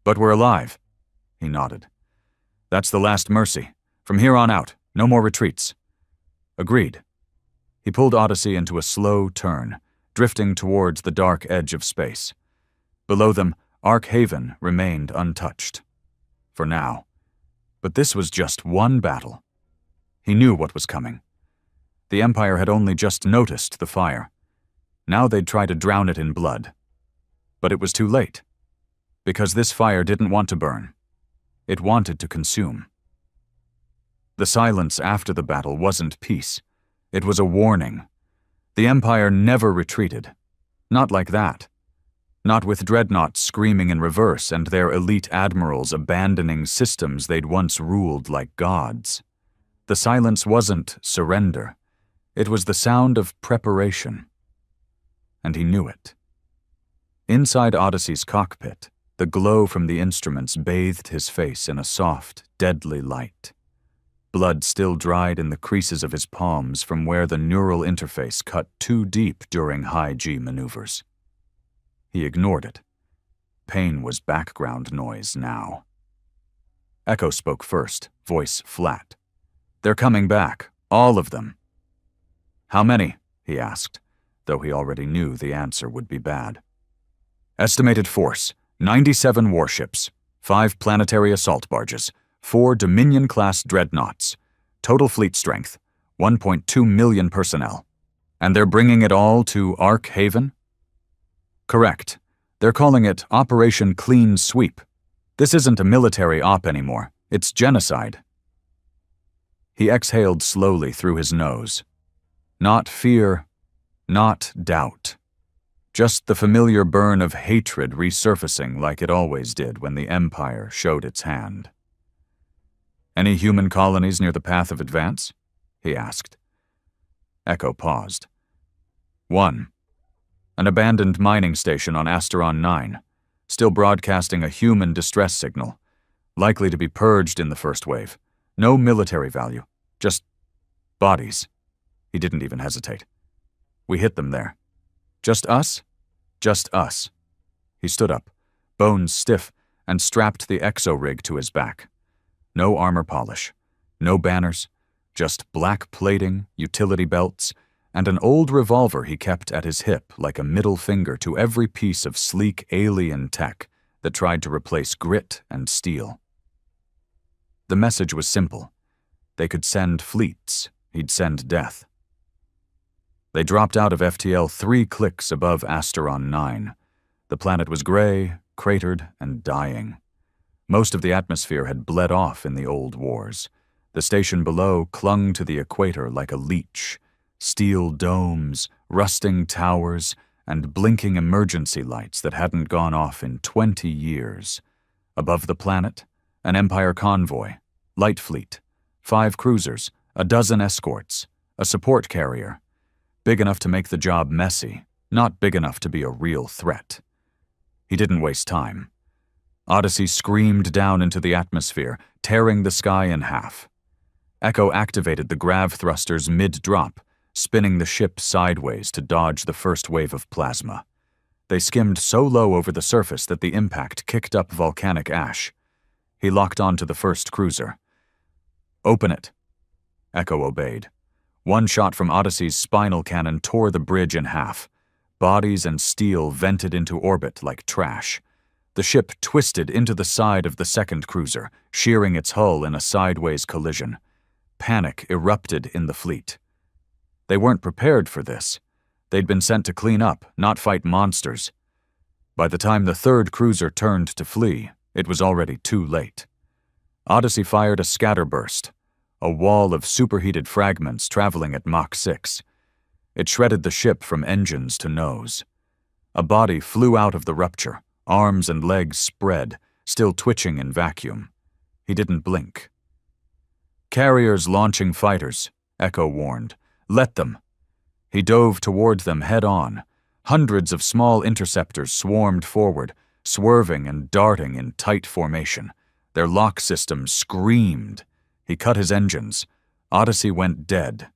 but we're alive." He nodded. "That's the last mercy. From here on out, no more retreats." "Agreed." He pulled Odyssey into a slow turn, drifting towards the dark edge of space. Below them, Ark Haven remained untouched. For now. But this was just one battle. He knew what was coming. The Empire had only just noticed the fire. Now they'd try to drown it in blood. But it was too late. Because this fire didn't want to burn. It wanted to consume. The silence after the battle wasn't peace. It was a warning. The Empire never retreated. Not like that. Not with dreadnoughts screaming in reverse and their elite admirals abandoning systems they'd once ruled like gods. The silence wasn't surrender. It was the sound of preparation. And he knew it. Inside Odyssey's cockpit, the glow from the instruments bathed his face in a soft, deadly light. Blood still dried in the creases of his palms from where the neural interface cut too deep during high-G maneuvers. He ignored it. Pain was background noise now. Echo spoke first, voice flat. "They're coming back, all of them." "How many?" he asked, though he already knew the answer would be bad. "Estimated force, 97 warships, 5 planetary assault barges, 4 Dominion-class dreadnoughts. Total fleet strength, 1.2 million personnel. And they're bringing it all to Ark Haven?" "Correct. They're calling it Operation Clean Sweep. This isn't a military op anymore. It's genocide." He exhaled slowly through his nose. Not fear, not doubt. Just the familiar burn of hatred resurfacing like it always did when the Empire showed its hand. "Any human colonies near the path of advance?" he asked. Echo paused. "One. An abandoned mining station on Asteron 9, still broadcasting a human distress signal, likely to be purged in the first wave. No military value, just bodies." He didn't even hesitate. "We hit them there." "Just us?" "Just us." He stood up, bones stiff, and strapped the exo-rig to his back. No armor polish, no banners, just black plating, utility belts, and an old revolver he kept at his hip like a middle finger to every piece of sleek alien tech that tried to replace grit and steel. The message was simple. They could send fleets, he'd send death. They dropped out of FTL 3 clicks above Asteron 9. The planet was gray, cratered, and dying. Most of the atmosphere had bled off in the old wars. The station below clung to the equator like a leech. Steel domes, rusting towers, and blinking emergency lights that hadn't gone off in 20 years. Above the planet, an Empire convoy, light fleet, 5 cruisers, a dozen escorts, a support carrier. Big enough to make the job messy, not big enough to be a real threat. He didn't waste time. Odyssey screamed down into the atmosphere, tearing the sky in half. Echo activated the grav thrusters mid-drop, spinning the ship sideways to dodge the first wave of plasma. They skimmed so low over the surface that the impact kicked up volcanic ash. He locked onto the first cruiser. "Open it." Echo obeyed. One shot from Odyssey's spinal cannon tore the bridge in half. Bodies and steel vented into orbit like trash. The ship twisted into the side of the second cruiser, shearing its hull in a sideways collision. Panic erupted in the fleet. They weren't prepared for this. They'd been sent to clean up, not fight monsters. By the time the third cruiser turned to flee, it was already too late. Odyssey fired a scatterburst, a wall of superheated fragments traveling at Mach 6. It shredded the ship from engines to nose. A body flew out of the rupture, arms and legs spread, still twitching in vacuum. He didn't blink. "Carriers launching fighters," Echo warned. "Let them." He dove toward them head-on. Hundreds of small interceptors swarmed forward, swerving and darting in tight formation. Their lock system screamed. He cut his engines. Odyssey went dead.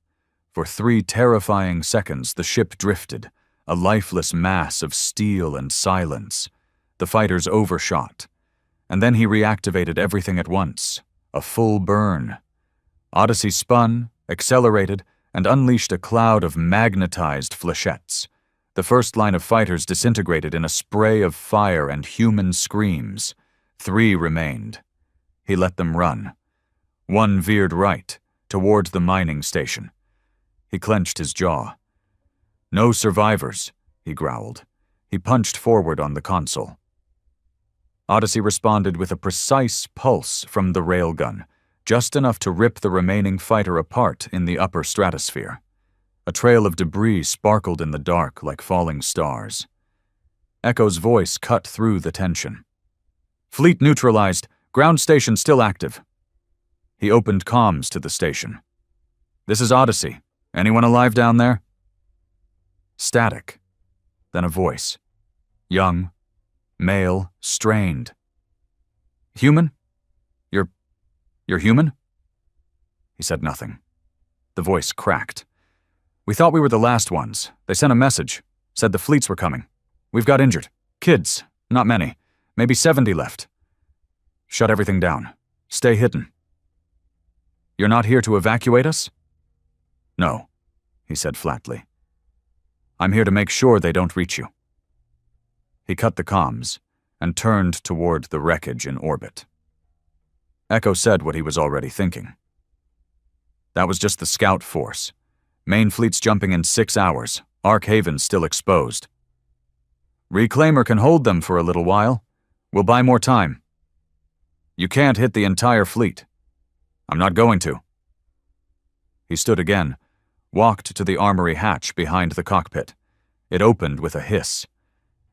For 3 terrifying seconds, the ship drifted, a lifeless mass of steel and silence. The fighters overshot. And then he reactivated everything at once. A full burn. Odyssey spun, accelerated, and unleashed a cloud of magnetized flechettes. The first line of fighters disintegrated in a spray of fire and human screams. 3 remained. He let them run. One veered right, toward the mining station. He clenched his jaw. "No survivors," he growled. He punched forward on the console. Odyssey responded with a precise pulse from the railgun, just enough to rip the remaining fighter apart in the upper stratosphere. A trail of debris sparkled in the dark like falling stars. Echo's voice cut through the tension. "Fleet neutralized. Ground station still active." He opened comms to the station. "This is Odyssey. Anyone alive down there?" Static. Then a voice. Young. Male. Strained. "Human? You're human?" He said nothing. The voice cracked. "We thought we were the last ones. They sent a message. Said the fleets were coming. We've got injured. Kids. Not many. Maybe 70 left. Shut everything down. Stay hidden." "You're not here to evacuate us?" "No," he said flatly. "I'm here to make sure they don't reach you." He cut the comms and turned toward the wreckage in orbit. Echo said what he was already thinking. "That was just the scout force. Main fleet's jumping in 6 hours. Ark Haven's still exposed. Reclaimer can hold them for a little while. We'll buy more time." "You can't hit the entire fleet." "I'm not going to." He stood again, walked to the armory hatch behind the cockpit. It opened with a hiss.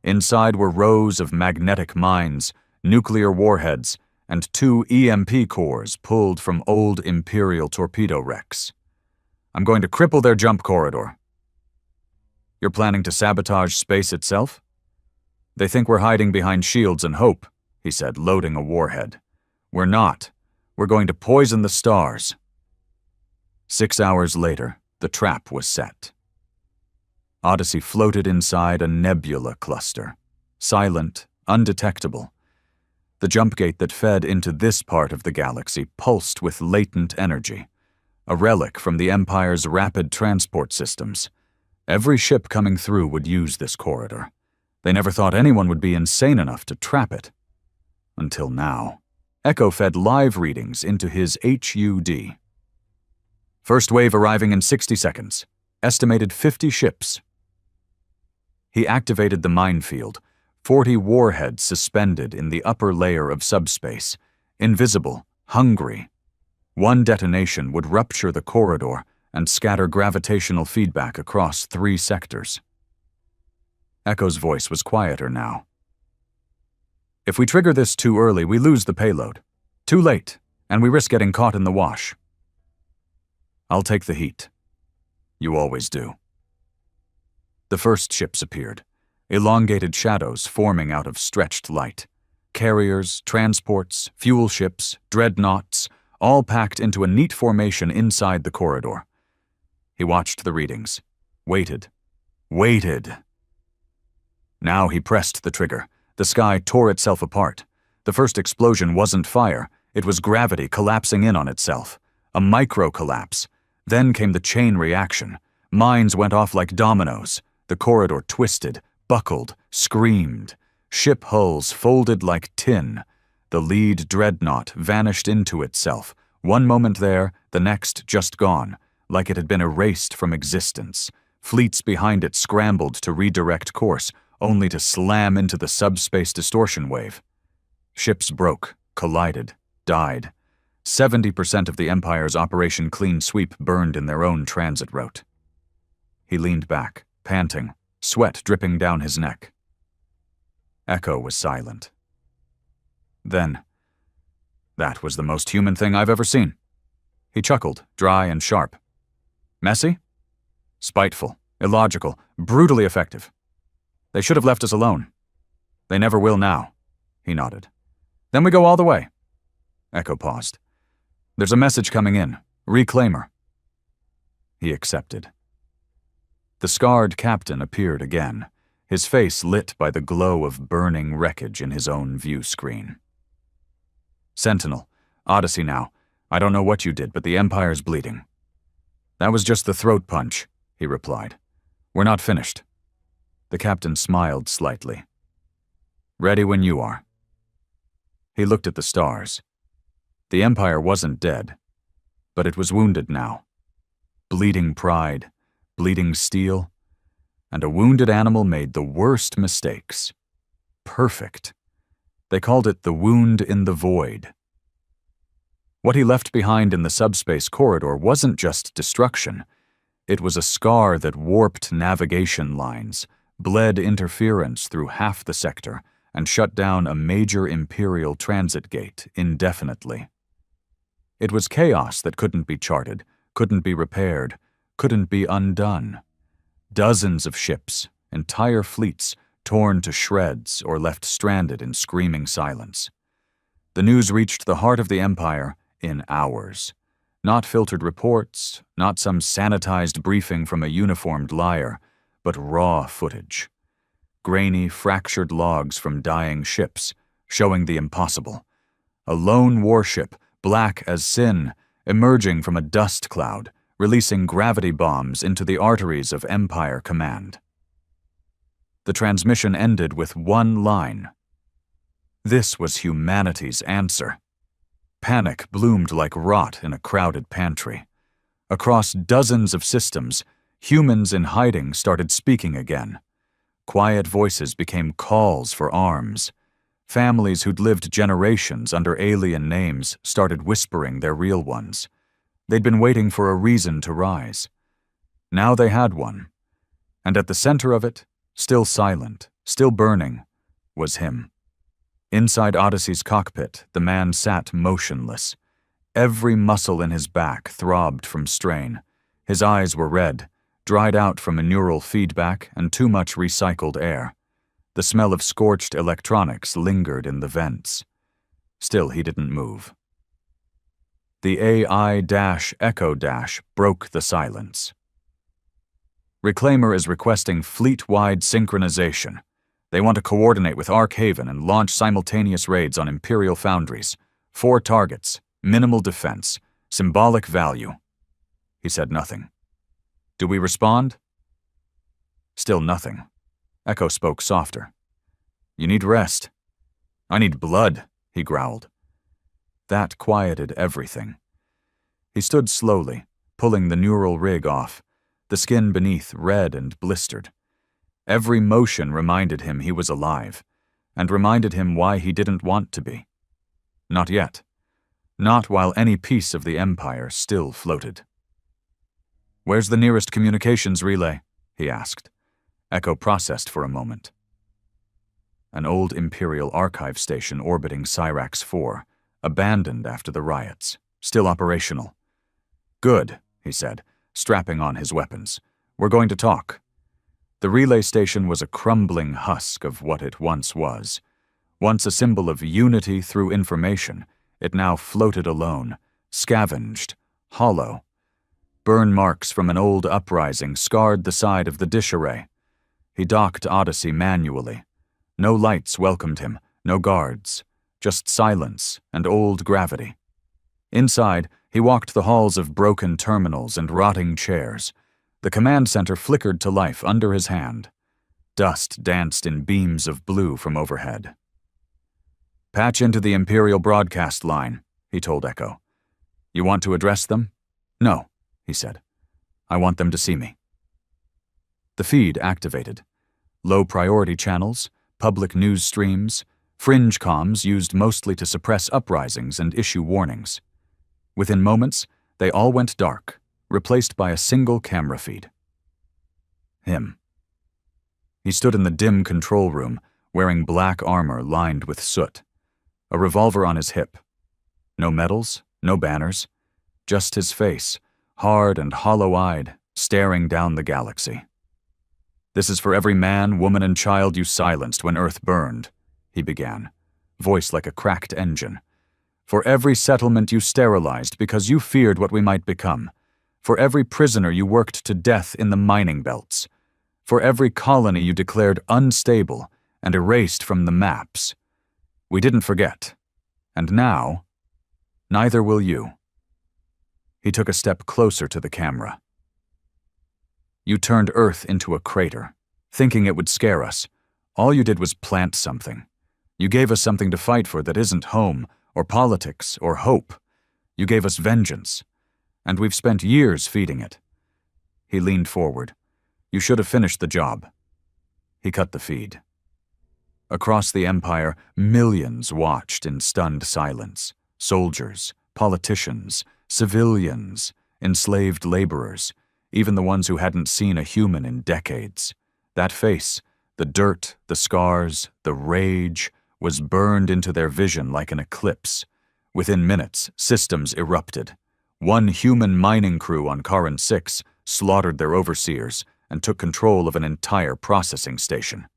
Inside were rows of magnetic mines, nuclear warheads, and 2 EMP cores pulled from old Imperial torpedo wrecks. I'm going to cripple their jump corridor. You're planning to sabotage space itself? They think we're hiding behind shields and hope, he said, loading a warhead. We're not. We're going to poison the stars. 6 hours later, the trap was set. Odyssey floated inside a nebula cluster, silent, undetectable. The jump gate that fed into this part of the galaxy pulsed with latent energy, a relic from the Empire's rapid transport systems. Every ship coming through would use this corridor. They never thought anyone would be insane enough to trap it. Until now. Echo fed live readings into his HUD. First wave arriving in 60 seconds. Estimated 50 ships. He activated the minefield, 40 warheads suspended in the upper layer of subspace, invisible, hungry. One detonation would rupture the corridor and scatter gravitational feedback across 3 sectors. Echo's voice was quieter now. If we trigger this too early, we lose the payload. Too late, and we risk getting caught in the wash. I'll take the heat. You always do. The first ships appeared, elongated shadows forming out of stretched light. Carriers, transports, fuel ships, dreadnoughts, all packed into a neat formation inside the corridor. He watched the readings. Waited. Waited. Now he pressed the trigger. The sky tore itself apart. The first explosion wasn't fire. It was gravity collapsing in on itself. A micro-collapse. Then came the chain reaction. Mines went off like dominoes. The corridor twisted, buckled, screamed. Ship hulls folded like tin. The lead dreadnought vanished into itself. One moment there, the next just gone, like it had been erased from existence. Fleets behind it scrambled to redirect course, only to slam into the subspace distortion wave. Ships broke, collided, died. 70% of the Empire's Operation Clean Sweep burned in their own transit route. He leaned back, panting, sweat dripping down his neck. Echo was silent. Then, that was the most human thing I've ever seen. He chuckled, dry and sharp. Messy? Spiteful, illogical, brutally effective. They should have left us alone. They never will now. He nodded. Then we go all the way. Echo paused. There's a message coming in. Reclaimer. He accepted. The scarred captain appeared again, his face lit by the glow of burning wreckage in his own view screen. Sentinel, Odyssey now. I don't know what you did, but the Empire's bleeding. That was just the throat punch, he replied. We're not finished. The captain smiled slightly. Ready when you are. He looked at the stars. The Empire wasn't dead, but it was wounded now. Bleeding pride, bleeding steel, and a wounded animal made the worst mistakes. Perfect. They called it the wound in the void. What he left behind in the subspace corridor wasn't just destruction. It was a scar that warped navigation lines, bled interference through half the sector, and shut down a major Imperial transit gate indefinitely. It was chaos that couldn't be charted, couldn't be repaired, couldn't be undone. Dozens of ships, entire fleets, torn to shreds or left stranded in screaming silence. The news reached the heart of the Empire in hours. Not filtered reports, not some sanitized briefing from a uniformed liar, but raw footage. Grainy, fractured logs from dying ships, showing the impossible. A lone warship, black as sin, emerging from a dust cloud, releasing gravity bombs into the arteries of Empire command. The transmission ended with one line. This was humanity's answer. Panic bloomed like rot in a crowded pantry. Across dozens of systems, humans in hiding started speaking again. Quiet voices became calls for arms. Families who'd lived generations under alien names started whispering their real ones. They'd been waiting for a reason to rise. Now they had one. And at the center of it, still silent, still burning, was him. Inside Odyssey's cockpit, the man sat motionless. Every muscle in his back throbbed from strain. His eyes were red, dried out from a neural feedback and too much recycled air. The smell of scorched electronics lingered in the vents. Still, he didn't move. The AI-Echo broke the silence. Reclaimer is requesting fleet-wide synchronization. They want to coordinate with Arkhaven and launch simultaneous raids on Imperial foundries. 4 targets, minimal defense, symbolic value. He said nothing. Do we respond? Still nothing. Echo spoke softer. You need rest. I need blood, he growled. That quieted everything. He stood slowly, pulling the neural rig off, the skin beneath red and blistered. Every motion reminded him he was alive, and reminded him why he didn't want to be. Not yet. Not while any piece of the Empire still floated. Where's the nearest communications relay? He asked. Echo processed for a moment. An old Imperial archive station orbiting Cyrax 4, abandoned after the riots, still operational. Good, he said, strapping on his weapons. We're going to talk. The relay station was a crumbling husk of what it once was. Once a symbol of unity through information, it now floated alone, scavenged, hollow. Burn marks from an old uprising scarred the side of the dish array. He docked Odyssey manually. No lights welcomed him, no guards, just silence and old gravity. Inside, he walked the halls of broken terminals and rotting chairs. The command center flickered to life under his hand. Dust danced in beams of blue from overhead. Patch into the Imperial broadcast line, he told Echo. You want to address them? No, he said. I want them to see me. The feed activated. Low-priority channels, public news streams, fringe comms used mostly to suppress uprisings and issue warnings. Within moments, they all went dark, replaced by a single camera feed. Him. He stood in the dim control room, wearing black armor lined with soot, a revolver on his hip. No medals, no banners, just his face, hard and hollow-eyed, staring down the galaxy. This is for every man, woman, and child you silenced when Earth burned, he began, voice like a cracked engine. For every settlement you sterilized because you feared what we might become. For every prisoner you worked to death in the mining belts. For every colony you declared unstable and erased from the maps. We didn't forget. And now, neither will you. He took a step closer to the camera. You turned Earth into a crater, thinking it would scare us. All you did was plant something. You gave us something to fight for that isn't home, or politics, or hope. You gave us vengeance. And we've spent years feeding it. He leaned forward. You should have finished the job. He cut the feed. Across the Empire, millions watched in stunned silence. Soldiers, politicians, civilians, enslaved laborers, even the ones who hadn't seen a human in decades. That face, the dirt, the scars, the rage, was burned into their vision like an eclipse. Within minutes, systems erupted. One human mining crew on Karin 6 slaughtered their overseers and took control of an entire processing station.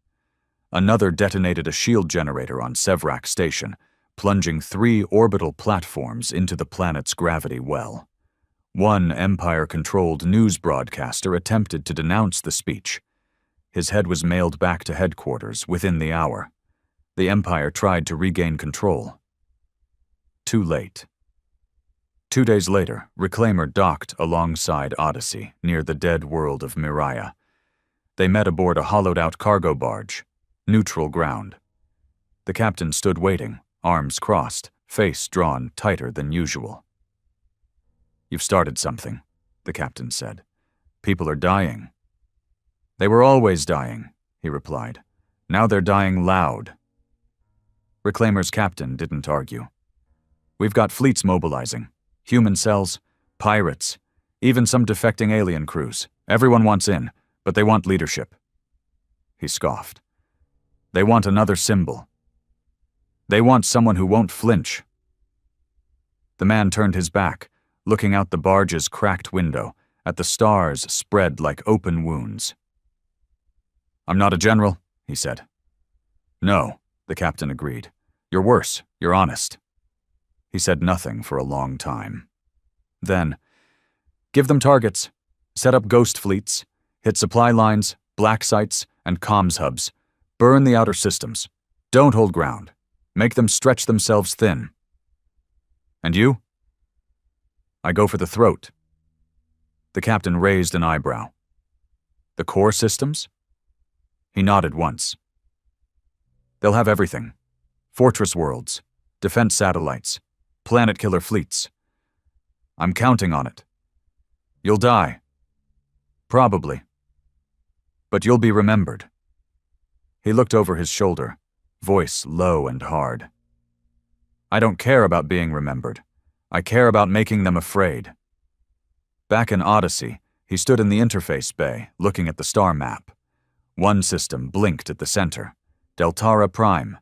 Another detonated a shield generator on Sevrak Station, plunging 3 orbital platforms into the planet's gravity well. One Empire-controlled news broadcaster attempted to denounce the speech. His head was mailed back to headquarters within the hour. The Empire tried to regain control. Too late. 2 days later, Reclaimer docked alongside Odyssey, near the dead world of Miriah. They met aboard a hollowed-out cargo barge, neutral ground. The captain stood waiting, arms crossed, face drawn tighter than usual. You've started something, the captain said. People are dying. They were always dying, he replied. Now they're dying loud. Reclaimer's captain didn't argue. We've got fleets mobilizing. Human cells, pirates, even some defecting alien crews. Everyone wants in. but they want leadership." He scoffed. "They want another symbol. They want someone who won't flinch." The man turned his back, looking out the barge's cracked window, at the stars spread like open wounds. "I'm not a general," he said. "No," the captain agreed. "You're worse. You're honest." He said nothing for a long time. Then, "Give them targets. Set up ghost fleets. Hit supply lines, black sites, and comms hubs. Burn the outer systems. Don't hold ground. Make them stretch themselves thin." "And you?" "I go for the throat." The captain raised an eyebrow. "The core systems?" He nodded once. "They'll have everything. Fortress worlds, defense satellites, planet-killer fleets. I'm counting on it. You'll die. Probably. But you'll be remembered." He looked over his shoulder, voice low and hard. "I don't care about being remembered. I care about making them afraid." Back in Odyssey, he stood in the interface bay, looking at the star map. One system blinked at the center, Deltara Prime,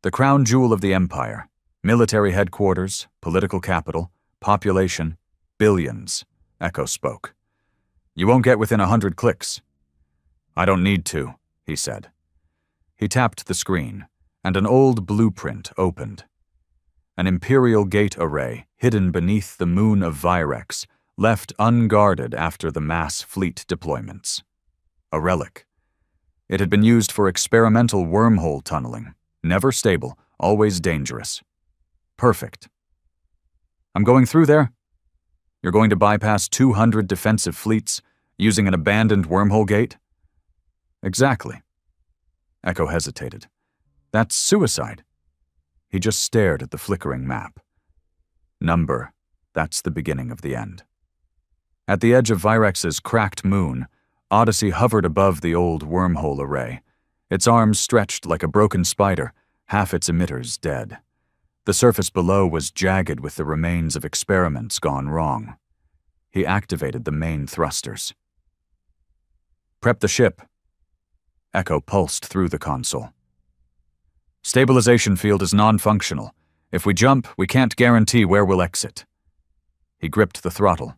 the crown jewel of the Empire, military headquarters, political capital, population, billions, Echo spoke. "You won't get within 100 clicks." "I don't need to," he said. He tapped the screen, and an old blueprint opened. An Imperial gate array hidden beneath the moon of Virex, left unguarded after the mass fleet deployments. A relic. It had been used for experimental wormhole tunneling, never stable, always dangerous. Perfect. "I'm going through there?" "You're going to bypass 200 defensive fleets using an abandoned wormhole gate?" "Exactly." Echo hesitated. "That's suicide." He just stared at the flickering map. Number, that's the beginning of the end. At the edge of Virex's cracked moon, Odyssey hovered above the old wormhole array, its arms stretched like a broken spider, half its emitters dead. The surface below was jagged with the remains of experiments gone wrong. He activated the main thrusters. "Prep the ship." Echo pulsed through the console. "Stabilization field is non-functional. If we jump, we can't guarantee where we'll exit." He gripped the throttle.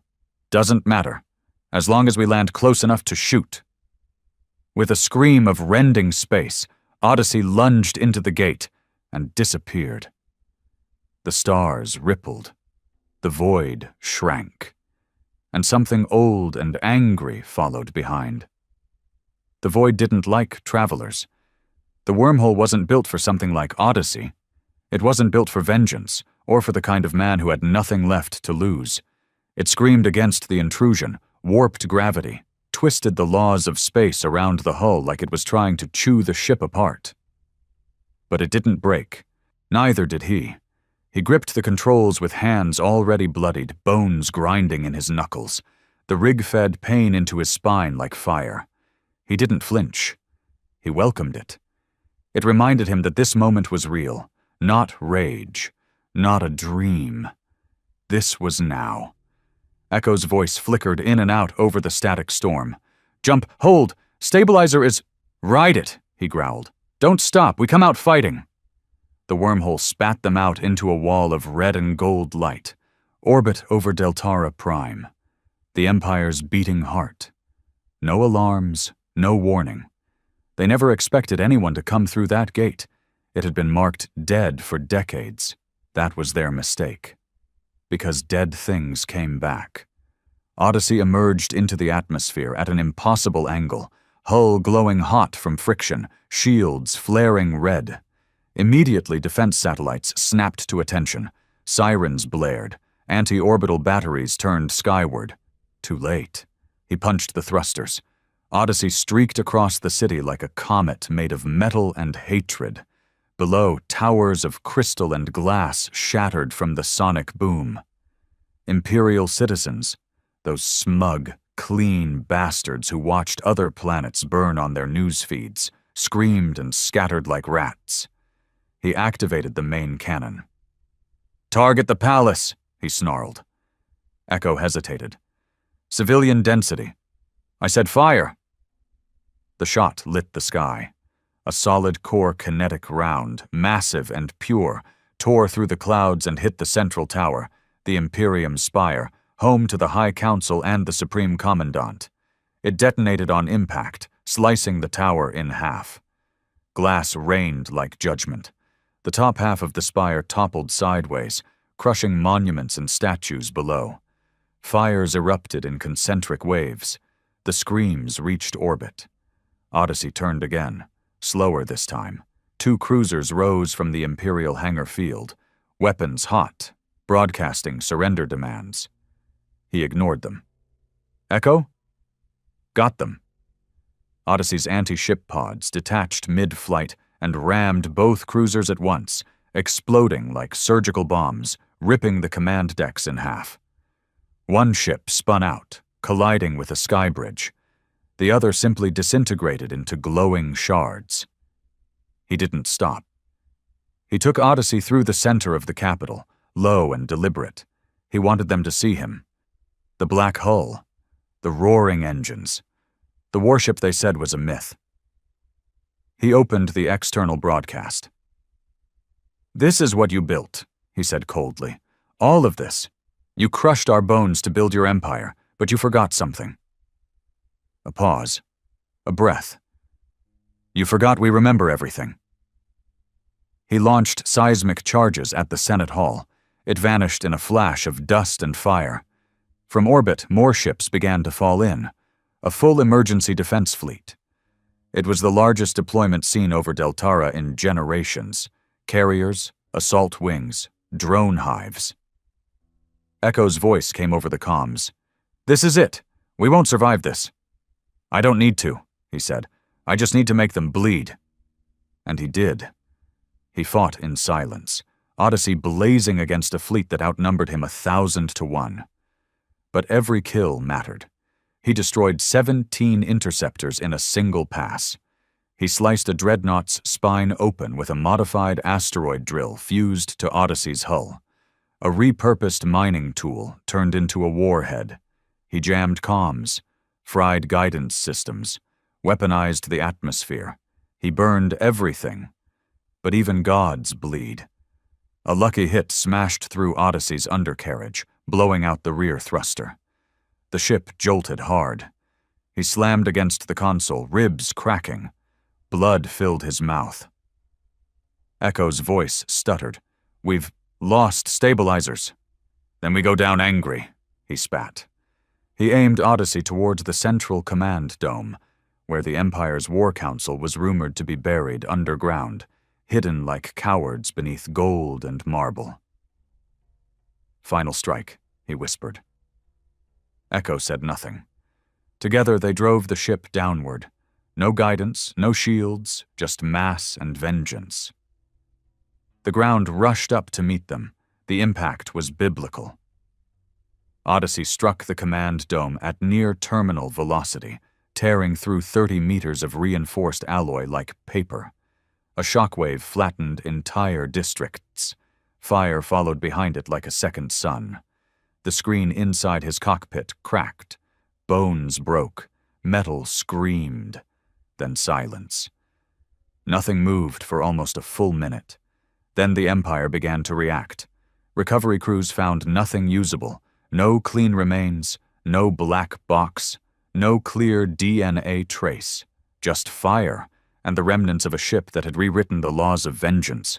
"Doesn't matter, as long as we land close enough to shoot." With a scream of rending space, Odyssey lunged into the gate and disappeared. The stars rippled. The void shrank. And something old and angry followed behind. The void didn't like travelers. The wormhole wasn't built for something like Odyssey. It wasn't built for vengeance, or for the kind of man who had nothing left to lose. It screamed against the intrusion, warped gravity, twisted the laws of space around the hull like it was trying to chew the ship apart. But it didn't break. Neither did he. He gripped the controls with hands already bloodied, bones grinding in his knuckles. The rig fed pain into his spine like fire. He didn't flinch. He welcomed it. It reminded him that this moment was real, not rage, not a dream. This was now. Echo's voice flickered in and out over the static storm. "Jump, hold, stabilizer is—" "Ride it," he growled. "Don't stop, we come out fighting." The wormhole spat them out into a wall of red and gold light. Orbit over Deltara Prime. The Empire's beating heart. No alarms, no warning. They never expected anyone to come through that gate. It had been marked dead for decades. That was their mistake. Because dead things came back. Odyssey emerged into the atmosphere at an impossible angle, hull glowing hot from friction, shields flaring red. Immediately, defense satellites snapped to attention. Sirens blared. Anti-orbital batteries turned skyward. Too late. He punched the thrusters. Odyssey streaked across the city like a comet made of metal and hatred. Below, towers of crystal and glass shattered from the sonic boom. Imperial citizens, those smug, clean bastards who watched other planets burn on their news feeds, screamed and scattered like rats. He activated the main cannon. "Target the palace," he snarled. Echo hesitated. "Civilian density." "I said fire." The shot lit the sky. A solid core kinetic round, massive and pure, tore through the clouds and hit the central tower, the Imperium spire, home to the High Council and the Supreme Commandant. It detonated on impact, slicing the tower in half. Glass rained like judgment. The top half of the spire toppled sideways, crushing monuments and statues below. Fires erupted in concentric waves. The screams reached orbit. Odyssey turned again, slower this time. 2 cruisers rose from the Imperial hangar field, weapons hot, broadcasting surrender demands. He ignored them. Echo? Got them. Odyssey's anti-ship pods detached mid-flight and rammed both cruisers at once, exploding like surgical bombs, ripping the command decks in half. One ship spun out, colliding with a sky bridge. The other simply disintegrated into glowing shards. He didn't stop. He took Odyssey through the center of the capital, low and deliberate. He wanted them to see him. The black hull, the roaring engines. The warship they said was a myth. He opened the external broadcast. "This is what you built," he said coldly. "All of this. You crushed our bones to build your empire, but you forgot something." A pause. A breath. "You forgot we remember everything." He launched seismic charges at the Senate Hall. It vanished in a flash of dust and fire. From orbit, more ships began to fall in. A full emergency defense fleet. It was the largest deployment seen over Deltara in generations. Carriers, assault wings, drone hives. Echo's voice came over the comms. "This is it. We won't survive this." "I don't need to," he said. "I just need to make them bleed." And he did. He fought in silence, Odyssey blazing against a fleet that outnumbered him 1,000 to 1. But every kill mattered. He destroyed 17 interceptors in a single pass. He sliced a dreadnought's spine open with a modified asteroid drill fused to Odyssey's hull. A repurposed mining tool turned into a warhead. He jammed comms, fried guidance systems, weaponized the atmosphere. He burned everything. But even gods bleed. A lucky hit smashed through Odyssey's undercarriage, blowing out the rear thruster. The ship jolted hard. He slammed against the console, ribs cracking. Blood filled his mouth. Echo's voice stuttered. "We've lost stabilizers." "Then we go down angry," he spat. He aimed Odyssey towards the central command dome, where the Empire's War Council was rumored to be buried underground, hidden like cowards beneath gold and marble. "Final strike," he whispered. Echo said nothing. Together they drove the ship downward. No guidance, no shields, just mass and vengeance. The ground rushed up to meet them. The impact was biblical. Odyssey struck the command dome at near-terminal velocity, tearing through 30 meters of reinforced alloy like paper. A shockwave flattened entire districts. Fire followed behind it like a second sun. The screen inside his cockpit cracked. Bones broke. Metal screamed. Then silence. Nothing moved for almost a full minute. Then the Empire began to react. Recovery crews found nothing usable. No clean remains, no black box, no clear DNA trace. Just fire and the remnants of a ship that had rewritten the laws of vengeance.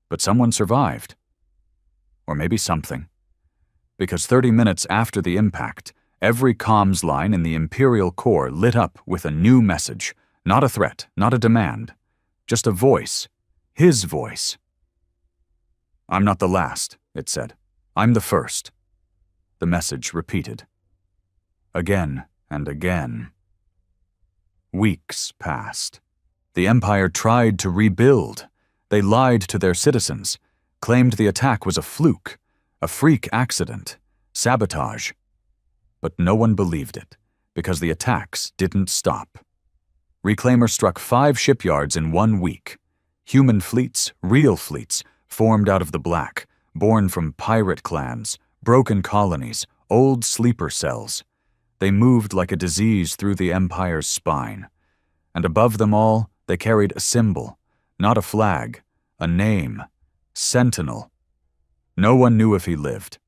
But someone survived. Or maybe something. Because 30 minutes after the impact, every comms line in the Imperial core lit up with a new message. Not a threat, not a demand. Just a voice. His voice. "I'm not the last," it said. "I'm the first." The message repeated. Again and again. Weeks passed. The Empire tried to rebuild. They lied to their citizens, claimed the attack was a fluke, a freak accident, sabotage. But no one believed it, because the attacks didn't stop. Reclaimer struck 5 shipyards in 1 week. Human fleets, real fleets, formed out of the black, born from pirate clans, broken colonies, old sleeper cells. They moved like a disease through the Empire's spine. And above them all, they carried a symbol, not a flag, a name, Sentinel. No one knew if he lived.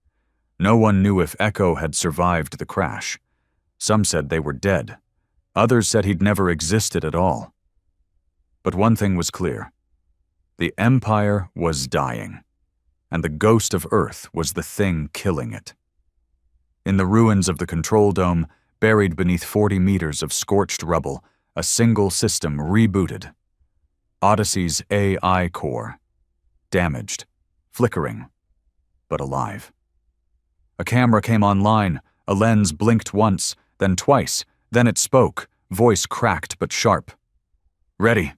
No one knew if Echo had survived the crash. Some said they were dead. Others said he'd never existed at all. But one thing was clear. The Empire was dying, and the ghost of Earth was the thing killing it. In the ruins of the control dome, buried beneath 40 meters of scorched rubble, a single system rebooted. Odyssey's AI core. Damaged, flickering, but alive. A camera came online, a lens blinked once, then twice, then it spoke, voice cracked but sharp. "Ready,"